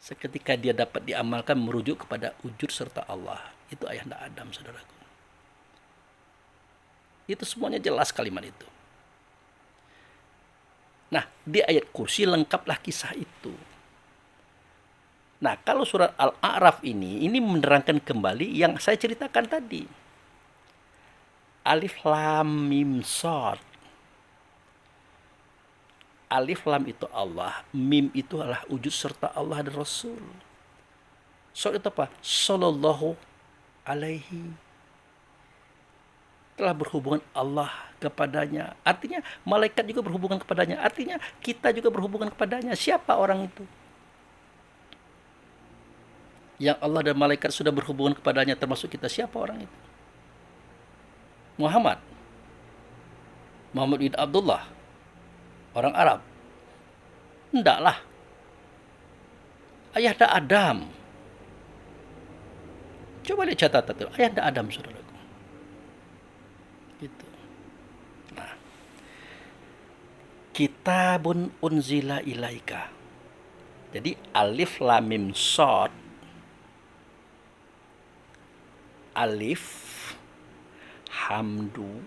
Seketika dia dapat diamalkan merujuk kepada wujud serta Allah. Itu ayahanda Adam, saudaraku. Itu semuanya jelas kalimat itu. Nah, di ayat kursi lengkaplah kisah itu. Nah, kalau surat Al-A'raf ini menerangkan kembali yang saya ceritakan tadi. Alif Lam Mim Shad. Alif Lam itu Allah, Mim itu adalah wujud serta Allah dan Rasul. Shad itu apa? Sallallahu alaihi. Telah berhubungan Allah kepadanya. Artinya malaikat juga berhubungan kepadanya. Artinya kita juga berhubungan kepadanya. Siapa orang itu? Yang Allah dan malaikat sudah berhubungan kepadanya, termasuk kita. Siapa orang itu? Muhammad bin Abdullah, orang Arab? Endaklah. Ayahanda Adam. Coba lihat catatan itu. Ayahanda Adam, saudaraku. Gitu. Kitabun unzila ilaika. Jadi alif lam mim shad, alif hamdu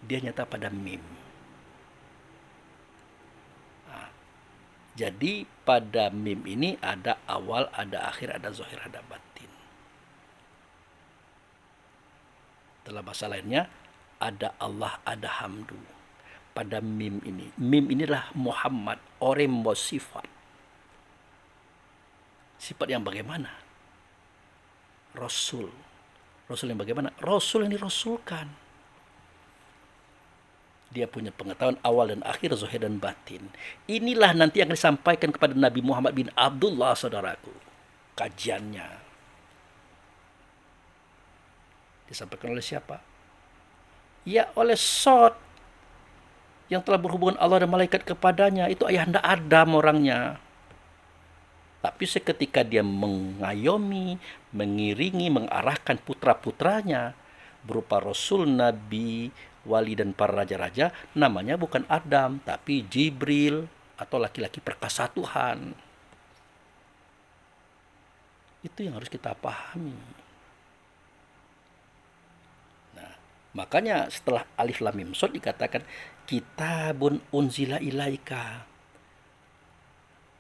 dia nyata pada mim. Jadi pada mim ini ada awal, ada akhir, ada zahir, ada batin. Dalam bahasa lainnya ada Allah, ada hamdu. Pada mim inilah Muhammad, orang wa sifat. Sifat yang bagaimana? Rasul. Rasul yang bagaimana? Rasul yang dirasulkan. Dia punya pengetahuan awal dan akhir, zahir dan batin. Inilah nanti yang disampaikan kepada Nabi Muhammad bin Abdullah, saudaraku. Kajiannya. Disampaikan oleh siapa? Ya, oleh Sod. Yang telah berhubungan Allah dan malaikat kepadanya. Itu ayahanda Adam orangnya. Tapi seketika dia mengayomi, mengiringi, mengarahkan putra-putranya. Berupa Rasul, Nabi, wali dan para raja-raja, namanya bukan Adam, tapi Jibril atau laki-laki perkasa Tuhan. Itu yang harus kita pahami. Nah, makanya setelah alif lam mim shad dikatakan kitabun unzila ilaika.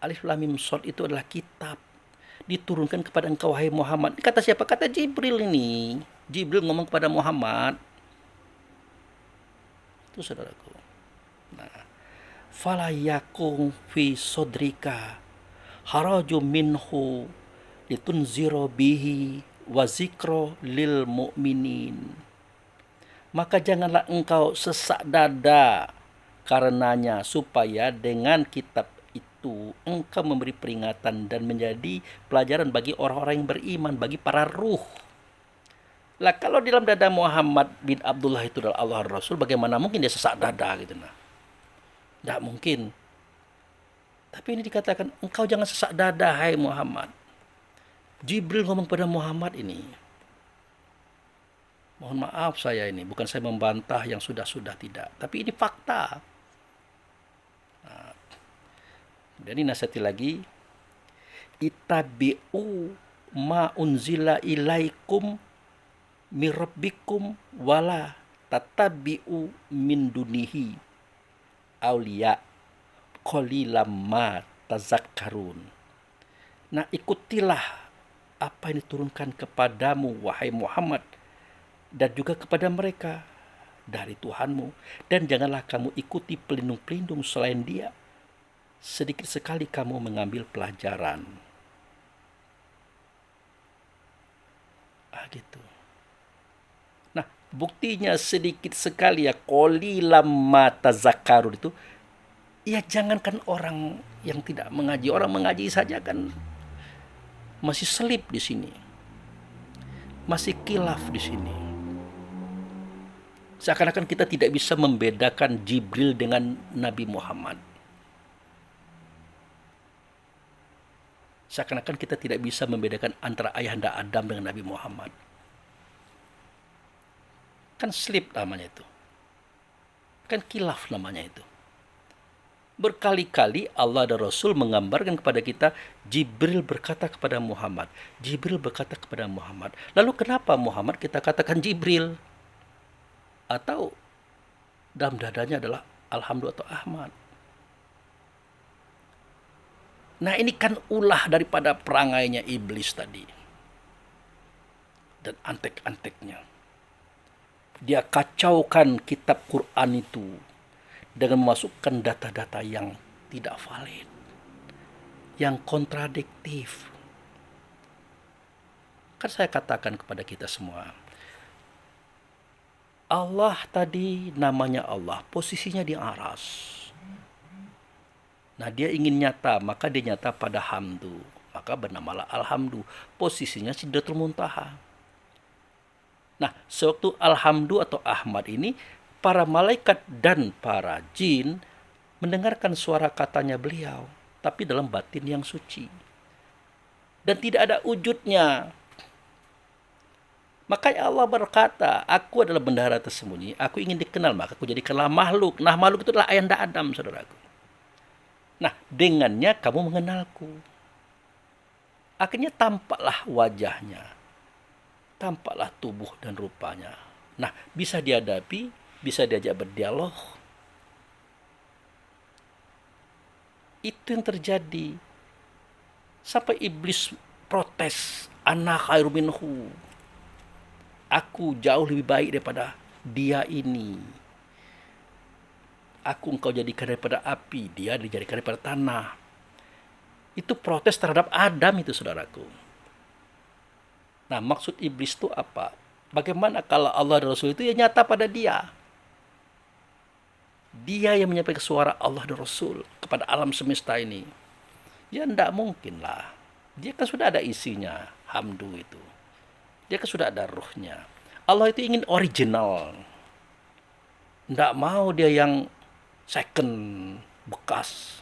Alif lam mim shad itu adalah kitab diturunkan kepada engkau wahai Muhammad. Kata siapa? Kata Jibril ini. Jibril ngomong kepada Muhammad. Itu saudaraku. Nah, fala yakun fi sodrika haraju minhu litunziro bihi wa zikro lil mu'minin. Maka janganlah engkau sesak dada karenanya, supaya dengan kitab itu engkau memberi peringatan dan menjadi pelajaran bagi orang-orang yang beriman, bagi para ruh. Lah kalau dalam dada Muhammad bin Abdullah itu adalah Allah Rasul, bagaimana mungkin dia sesak dada gitu nah? Tidak mungkin. Tapi ini dikatakan engkau jangan sesak dada hai Muhammad. Jibril ngomong pada Muhammad ini. Mohon maaf saya ini, bukan saya membantah yang sudah-sudah, tidak. Tapi ini fakta. Nah, dan ini nasihati lagi. Ittabi'u ma unzila ilaikum mirabbikum wala tatabi'u min dunihi auliya qalilam ma tazakkarun. Nah, ikutilah apa yang diturunkan kepadamu wahai Muhammad dan juga kepada mereka dari Tuhanmu, dan janganlah kamu ikuti pelindung-pelindung selain Dia. Sedikit sekali kamu mengambil pelajaran. Gitu. Nah, buktinya sedikit sekali ya, qalilam ma tazakkarun itu. Ya jangankan orang yang tidak mengaji, orang mengaji saja kan masih selip di sini. Masih khilaf di sini. Seakan-akan kita tidak bisa membedakan Jibril dengan Nabi Muhammad. Seakan-akan kita tidak bisa membedakan antara ayahanda Adam dengan Nabi Muhammad. Kan slip namanya itu. Kan khilaf namanya itu. Berkali-kali Allah dan Rasul menggambarkan kepada kita, Jibril berkata kepada Muhammad. Jibril berkata kepada Muhammad. Lalu kenapa Muhammad kita katakan Jibril? Atau dalam dadanya adalah Alhamdulillah atau Ahmad. Nah, ini kan ulah daripada perangainya iblis tadi. Dan antek-anteknya. Dia kacaukan kitab Quran itu dengan memasukkan data-data yang tidak valid, yang kontradiktif. Kan saya katakan kepada kita semua, Allah tadi namanya Allah, posisinya di aras. Nah, dia ingin nyata, maka dia nyata pada hamdu. Maka bernamalah Alhamdu, posisinya Sidratul Muntaha. Nah, sewaktu Alhamdu atau Ahmad ini, para malaikat dan para jin mendengarkan suara katanya beliau, tapi dalam batin yang suci. Dan tidak ada wujudnya. Makanya Allah berkata, aku adalah bendahara tersembunyi, aku ingin dikenal, maka aku jadikanlah makhluk. Nah, makhluk itu adalah ayanda Adam, saudaraku. Nah, dengannya kamu mengenalku. Akhirnya tampaklah wajahnya, tampaklah tubuh dan rupanya. Nah, bisa dihadapi, bisa diajak berdialog. Itu yang terjadi. Sampai iblis protes, ana khairu minhu. Aku jauh lebih baik daripada dia ini. Aku engkau jadikan daripada api, dia dijadikan daripada tanah. Itu protes terhadap Adam itu, saudaraku. Nah, maksud iblis itu apa? Bagaimana kalau Allah dan Rasul itu ya nyata pada dia? Dia yang menyampaikan suara Allah dan Rasul kepada alam semesta ini. Ya tidak mungkin lah. Dia kan sudah ada isinya, hamdu itu. Dia kan sudah ada ruhnya. Allah itu ingin original. Tidak mau dia yang second, bekas.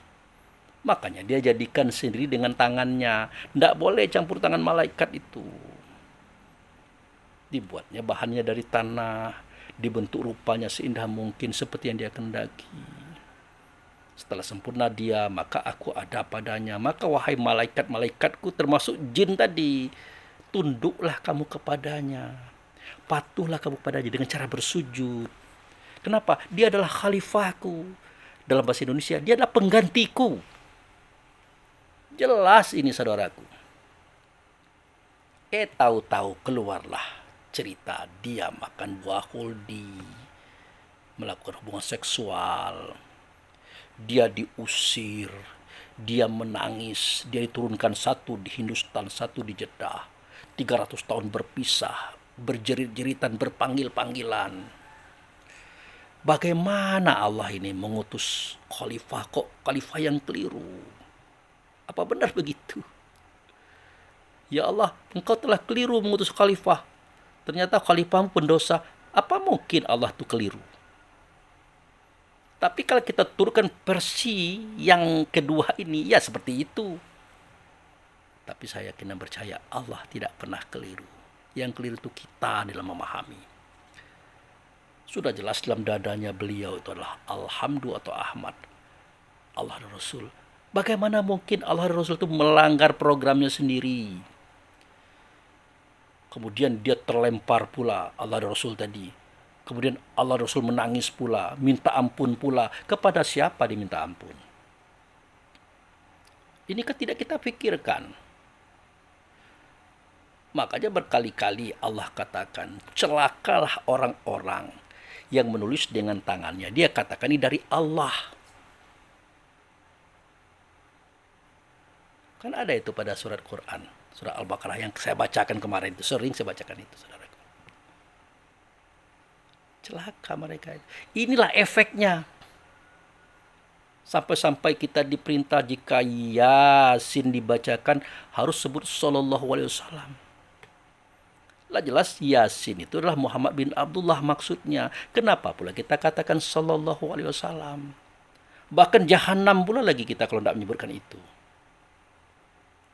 Makanya dia jadikan sendiri dengan tangannya. Tidak boleh campur tangan malaikat itu. Dibuatnya bahannya dari tanah, dibentuk rupanya seindah mungkin seperti yang dia kehendaki. Setelah sempurna dia, maka aku ada padanya. Maka wahai malaikat-malaikatku termasuk jin tadi, tunduklah kamu kepadanya. Patuhlah kamu kepadanya dengan cara bersujud. Kenapa? Dia adalah khalifahku. Dalam bahasa Indonesia, dia adalah penggantiku. Jelas ini, saudaraku. Tahu-tahu keluarlah cerita dia makan buah huldi, melakukan hubungan seksual, dia diusir, dia menangis, dia diturunkan satu di Hindustan, satu di Jeddah, 300 tahun berpisah, berjerit-jeritan, berpanggil-panggilan. Bagaimana Allah ini mengutus khalifah, kok khalifah yang keliru? Apa benar begitu? Ya Allah, engkau telah keliru mengutus khalifah. Ternyata khalifahmu pendosa. Apa mungkin Allah itu keliru? Tapi kalau kita turunkan versi yang kedua ini, ya seperti itu. Tapi saya yakin dan percaya Allah tidak pernah keliru. Yang keliru itu kita dalam memahami. Sudah jelas dalam dadanya beliau itu adalah Alhamdu atau Ahmad, Allah dan Rasul. Bagaimana mungkin Allah dan Rasul itu melanggar programnya sendiri? Kemudian dia terlempar pula, Allah dan Rasul tadi. Kemudian Allah dan Rasul menangis pula, minta ampun pula. Kepada siapa diminta ampun? Ini kan tidak kita pikirkan. Makanya berkali-kali Allah katakan, celakalah orang-orang yang menulis dengan tangannya. Dia katakan ini dari Allah. Kan ada itu pada surat Quran, surat Al-Baqarah yang saya bacakan kemarin itu, sering saya bacakan itu, saudaraku. Celaka mereka. Inilah efeknya. Sampai-sampai kita diperintah jika Yasin dibacakan harus sebut sallallahu alaihi wasallam. Lah jelas Yasin itu adalah Muhammad bin Abdullah maksudnya. Kenapa pula kita katakan sallallahu alaihi wasallam? Bahkan jahanam pula lagi kita kalau tidak menyebutkan itu.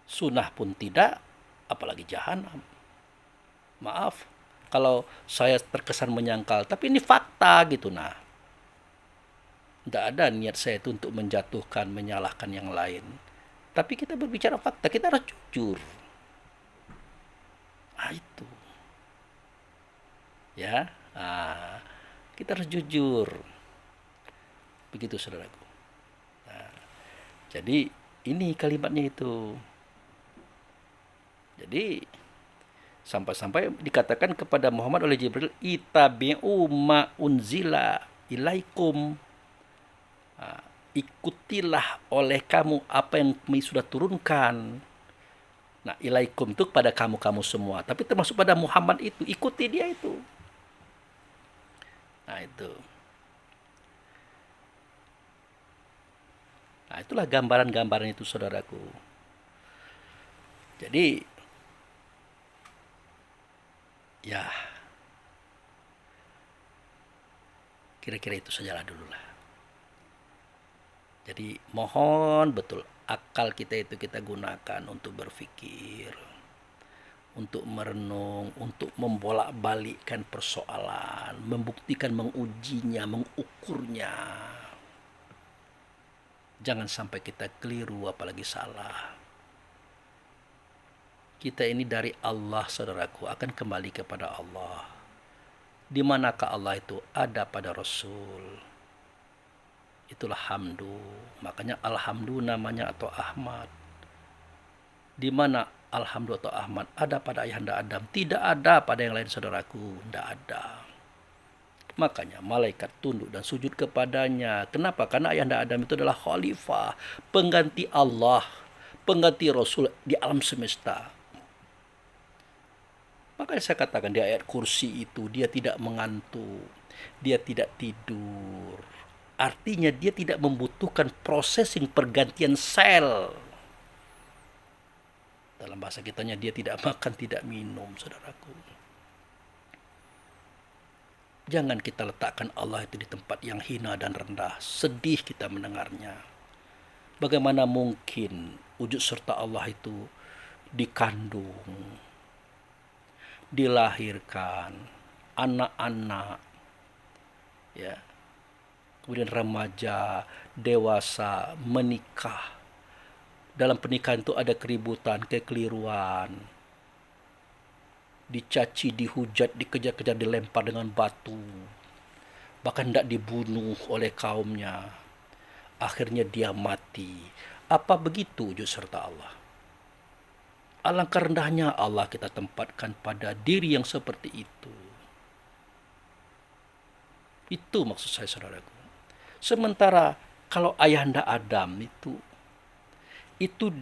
Sunnah pun tidak, apalagi jahanam. Maaf kalau saya terkesan menyangkal, tapi ini fakta gitu. Nah, tidak ada niat saya itu untuk menjatuhkan, menyalahkan yang lain. Tapi kita berbicara fakta, kita harus jujur. Nah itu. Ya, kita harus jujur. Begitu, saudaraku. Nah, jadi ini kalimatnya itu. Jadi sampai-sampai dikatakan kepada Muhammad oleh Jibril, ittabi'u ma unzila ilaikum. Ikutilah oleh kamu apa yang kami sudah turunkan. Nah, ilaikum itu pada kamu-kamu semua, tapi termasuk pada Muhammad itu, ikuti dia itu. Nah, itu. Nah, itulah gambaran-gambaran itu, saudaraku. Jadi ya, kira-kira itu sajalah dulu lah. Jadi mohon betul akal kita itu kita gunakan untuk berpikir, untuk merenung, untuk membolak-balikkan persoalan, membuktikan, mengujinya, mengukurnya. Jangan sampai kita keliru apalagi salah. Kita ini dari Allah, saudaraku, akan kembali kepada Allah. Di manakah Allah itu? Ada pada Rasul. Itulah hamdu. Makanya alhamdu namanya atau Ahmad. Di mana alhamdu atau Ahmad? Ada pada ayahanda Adam. Tidak ada pada yang lain, saudaraku. Tidak ada. Makanya malaikat tunduk dan sujud kepadanya. Kenapa? Karena ayahanda Adam itu adalah khalifah, pengganti Allah, pengganti Rasul di alam semesta. Makanya saya katakan di ayat kursi itu, dia tidak mengantuk, dia tidak tidur. Artinya dia tidak membutuhkan processing pergantian sel. Dalam bahasa kitanya dia tidak makan, tidak minum, saudaraku. Jangan kita letakkan Allah itu di tempat yang hina dan rendah. Sedih kita mendengarnya. Bagaimana mungkin wujud serta Allah itu dikandung, dilahirkan, anak-anak, ya, kemudian remaja, dewasa, menikah. Dalam pernikahan itu ada keributan, kekeliruan, dicaci, dihujat, dikejar-kejar, dilempar dengan batu, bahkan tidak dibunuh oleh kaumnya. Akhirnya dia mati. Apa begitu wujud serta Allah? Alangkah rendahnya Allah kita tempatkan pada diri yang seperti itu. Itu maksud saya, saudaraku. Sementara kalau ayahanda Adam itu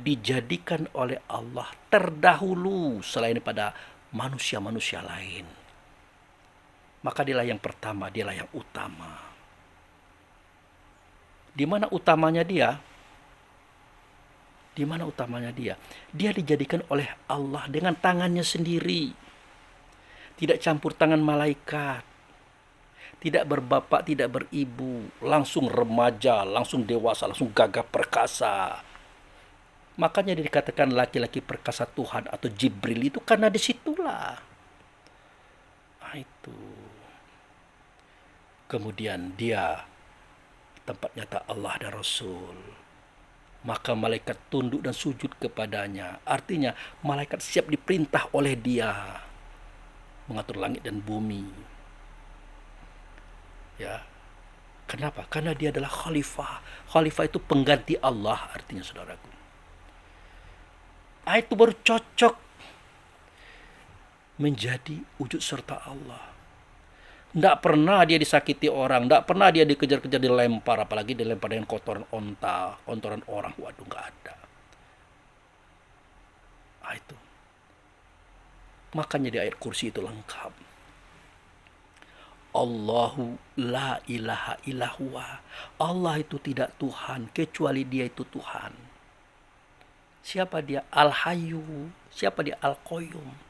dijadikan oleh Allah terdahulu selain pada manusia-manusia lain. Maka dialah yang pertama, dialah yang utama. Di mana utamanya dia? Di mana utamanya dia? Dia dijadikan oleh Allah dengan tangannya sendiri. Tidak campur tangan malaikat. Tidak berbapak, tidak beribu. Langsung remaja, langsung dewasa, langsung gagah perkasa. Makanya dikatakan laki-laki perkasa Tuhan atau Jibril itu karena disitulah. Nah, itu. Kemudian dia tempat nyata Allah dan Rasul. Maka malaikat tunduk dan sujud kepadanya. Artinya malaikat siap diperintah oleh dia mengatur langit dan bumi. Ya. Kenapa? Karena dia adalah khalifah. Khalifah itu pengganti Allah artinya, saudaraku. Itu baru cocok menjadi wujud serta Allah. Tidak pernah dia disakiti orang, tidak pernah dia dikejar-kejar, dilempar, apalagi dilempar dengan kotoran onta, kotoran orang. Waduh, nggak ada. Itu. Makanya di ayat kursi itu lengkap. Allahu la ilaha illahuwa. Allah itu tidak Tuhan, kecuali dia itu Tuhan. Siapa dia? Al-Hayyu. Siapa dia? Al-Qayyum.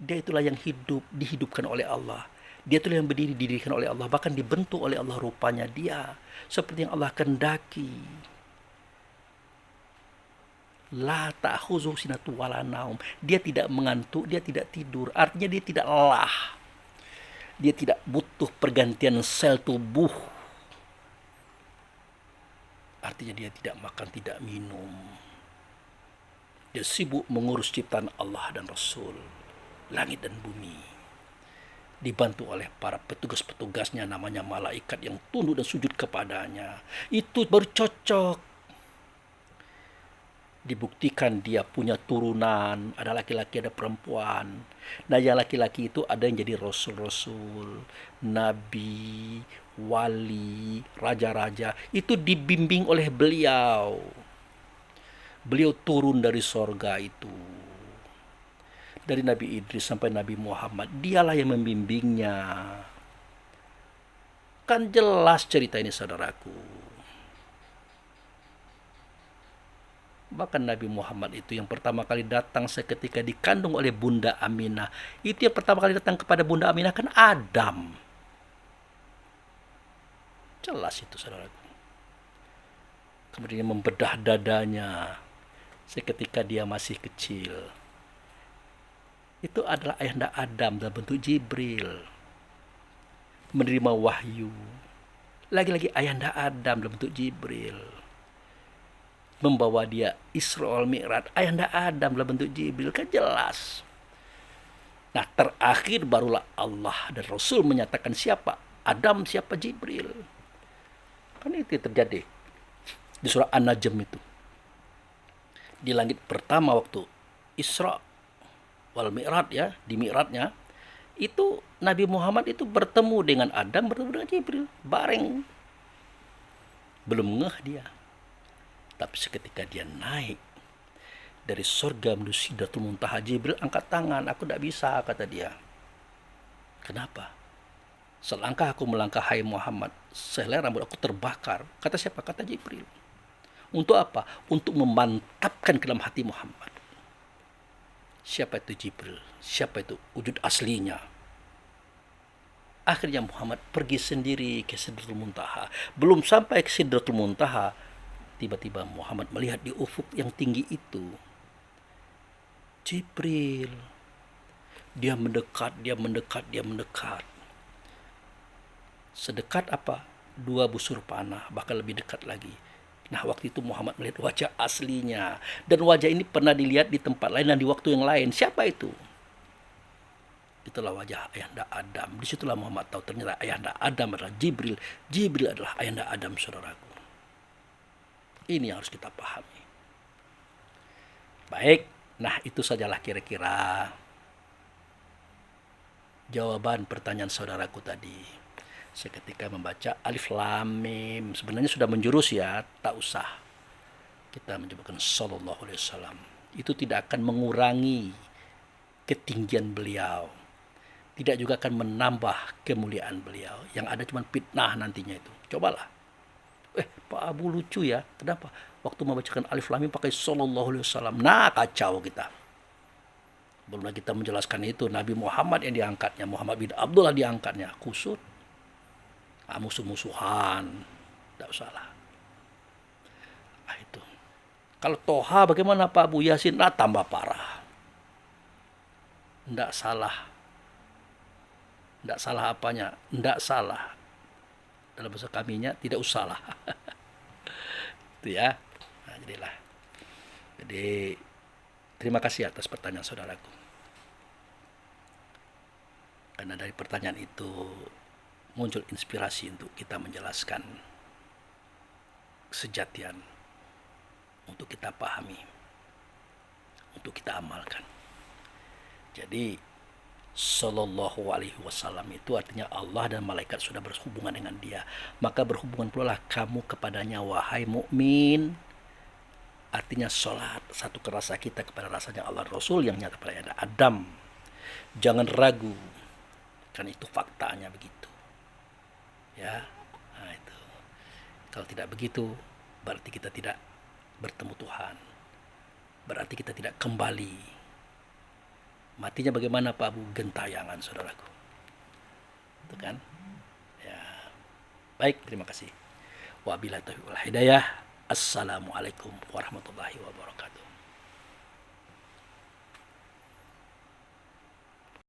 Dia itulah yang hidup, dihidupkan oleh Allah. Dia itulah yang berdiri, didirikan oleh Allah. Bahkan dibentuk oleh Allah rupanya dia. Seperti yang Allah kehendaki. La ta'khuzuhu sinatun wala naum. Dia tidak mengantuk, dia tidak tidur. Artinya dia tidak lelah. Dia tidak butuh pergantian sel tubuh. Artinya dia tidak makan, tidak minum. Dia sibuk mengurus ciptaan Allah dan Rasul, langit dan bumi. Dibantu oleh para petugas-petugasnya namanya malaikat yang tunduk dan sujud kepadanya. Itu baru cocok. Dibuktikan dia punya turunan, ada laki-laki, ada perempuan. Nah, yang laki-laki itu ada yang jadi rasul-rasul, nabi, wali, raja-raja. Itu dibimbing oleh beliau. Beliau turun dari sorga itu. Dari Nabi Idris sampai Nabi Muhammad. Dialah yang membimbingnya. Kan jelas cerita ini, saudaraku. Bahkan Nabi Muhammad itu yang pertama kali datang seketika dikandung oleh Bunda Aminah. Itu yang pertama kali datang kepada Bunda Aminah kan Adam. Jelas itu, saudaraku. Kemudian membedah dadanya seketika dia masih kecil. itu adalah ayahanda Adam dalam bentuk Jibril menerima wahyu. Lagi-lagi ayahanda Adam dalam bentuk Jibril membawa dia Isra wal Mi'raj. Ayahanda Adam dalam bentuk Jibril, kan jelas. Nah, terakhir barulah Allah dan Rasul menyatakan siapa Adam, siapa Jibril. Kan itu terjadi di surah An-Najm itu. Di langit pertama waktu Isra wal Mi'raj, ya, di Mi'rajnya itu Nabi Muhammad itu bertemu dengan Adam, bertemu dengan Jibril, bareng. Belum ngeh dia. Tapi seketika dia naik dari surga menuju Sidratul Muntaha, Jibril angkat tangan, aku tidak bisa, kata dia. Kenapa? Selangkah aku melangkah, hai Muhammad, sehelai rambut aku terbakar. Kata siapa? Kata Jibril. Untuk apa? Untuk memantapkan ke dalam hati Muhammad. Siapa itu Jibril? Siapa itu wujud aslinya? Akhirnya Muhammad pergi sendiri ke Sidratul Muntaha. Belum sampai ke Sidratul Muntaha, tiba-tiba Muhammad melihat di ufuk yang tinggi itu Jibril. Dia mendekat, dia mendekat, dia mendekat. Sedekat apa? 2 busur panah, bahkan lebih dekat lagi. Nah, waktu itu Muhammad melihat wajah aslinya. Dan wajah ini pernah dilihat di tempat lain dan di waktu yang lain. Siapa itu? Itulah wajah ayahanda Adam. Disitulah Muhammad tahu ternyata ayahanda Adam adalah Jibril. Jibril adalah ayahanda Adam, saudaraku. Ini yang harus kita pahami. Baik, nah itu sajalah kira-kira jawaban pertanyaan saudaraku tadi. Seketika membaca Alif Lam Mim, sebenarnya sudah menjurus ya, tak usah kita menyebutkan sallallahu alaihi wasallam. Itu tidak akan mengurangi ketinggian beliau, tidak juga akan menambah kemuliaan beliau. Yang ada cuma fitnah nantinya itu. Cobalah. Pak Abu lucu ya, kenapa? Waktu membacakan Alif Lam Mim pakai sallallahu alaihi wasallam. Nah, kacau kita. Belum lagi kita menjelaskan itu, Nabi Muhammad yang diangkatnya, Muhammad bin Abdullah diangkatnya, kusut. Musuh-musuhan, tidak usahlah. Nah, itu. Kalau Toha bagaimana Pak Abu Yasin? Nah, tambah parah. Tidak salah. Tidak salah apanya? Tidak salah. Dalam bahasa kaminya tidak usahlah. Itu ya. Nah, jadilah. Jadi terima kasih atas pertanyaan saudaraku. Karena dari pertanyaan itu muncul inspirasi untuk kita menjelaskan kesejatian, untuk kita pahami, untuk kita amalkan. Jadi sallallahu alaihi wasallam itu artinya Allah dan malaikat sudah berhubungan dengan dia. Maka berhubungan pula kamu kepadanya wahai mukmin. Artinya sholat, satu kerasa kita kepada rasanya Allah Rasul yang nyata pada Adam. Jangan ragu, karena itu faktanya begitu. Ya, nah itu. Kalau tidak begitu, berarti kita tidak bertemu Tuhan. Berarti kita tidak kembali. Matinya bagaimana Pak Abu? Gentayangan, saudaraku. Itu kan? Ya. Baik, terima kasih. Wabillahi taufiq wal hidayah. Assalamualaikum warahmatullahi wabarakatuh.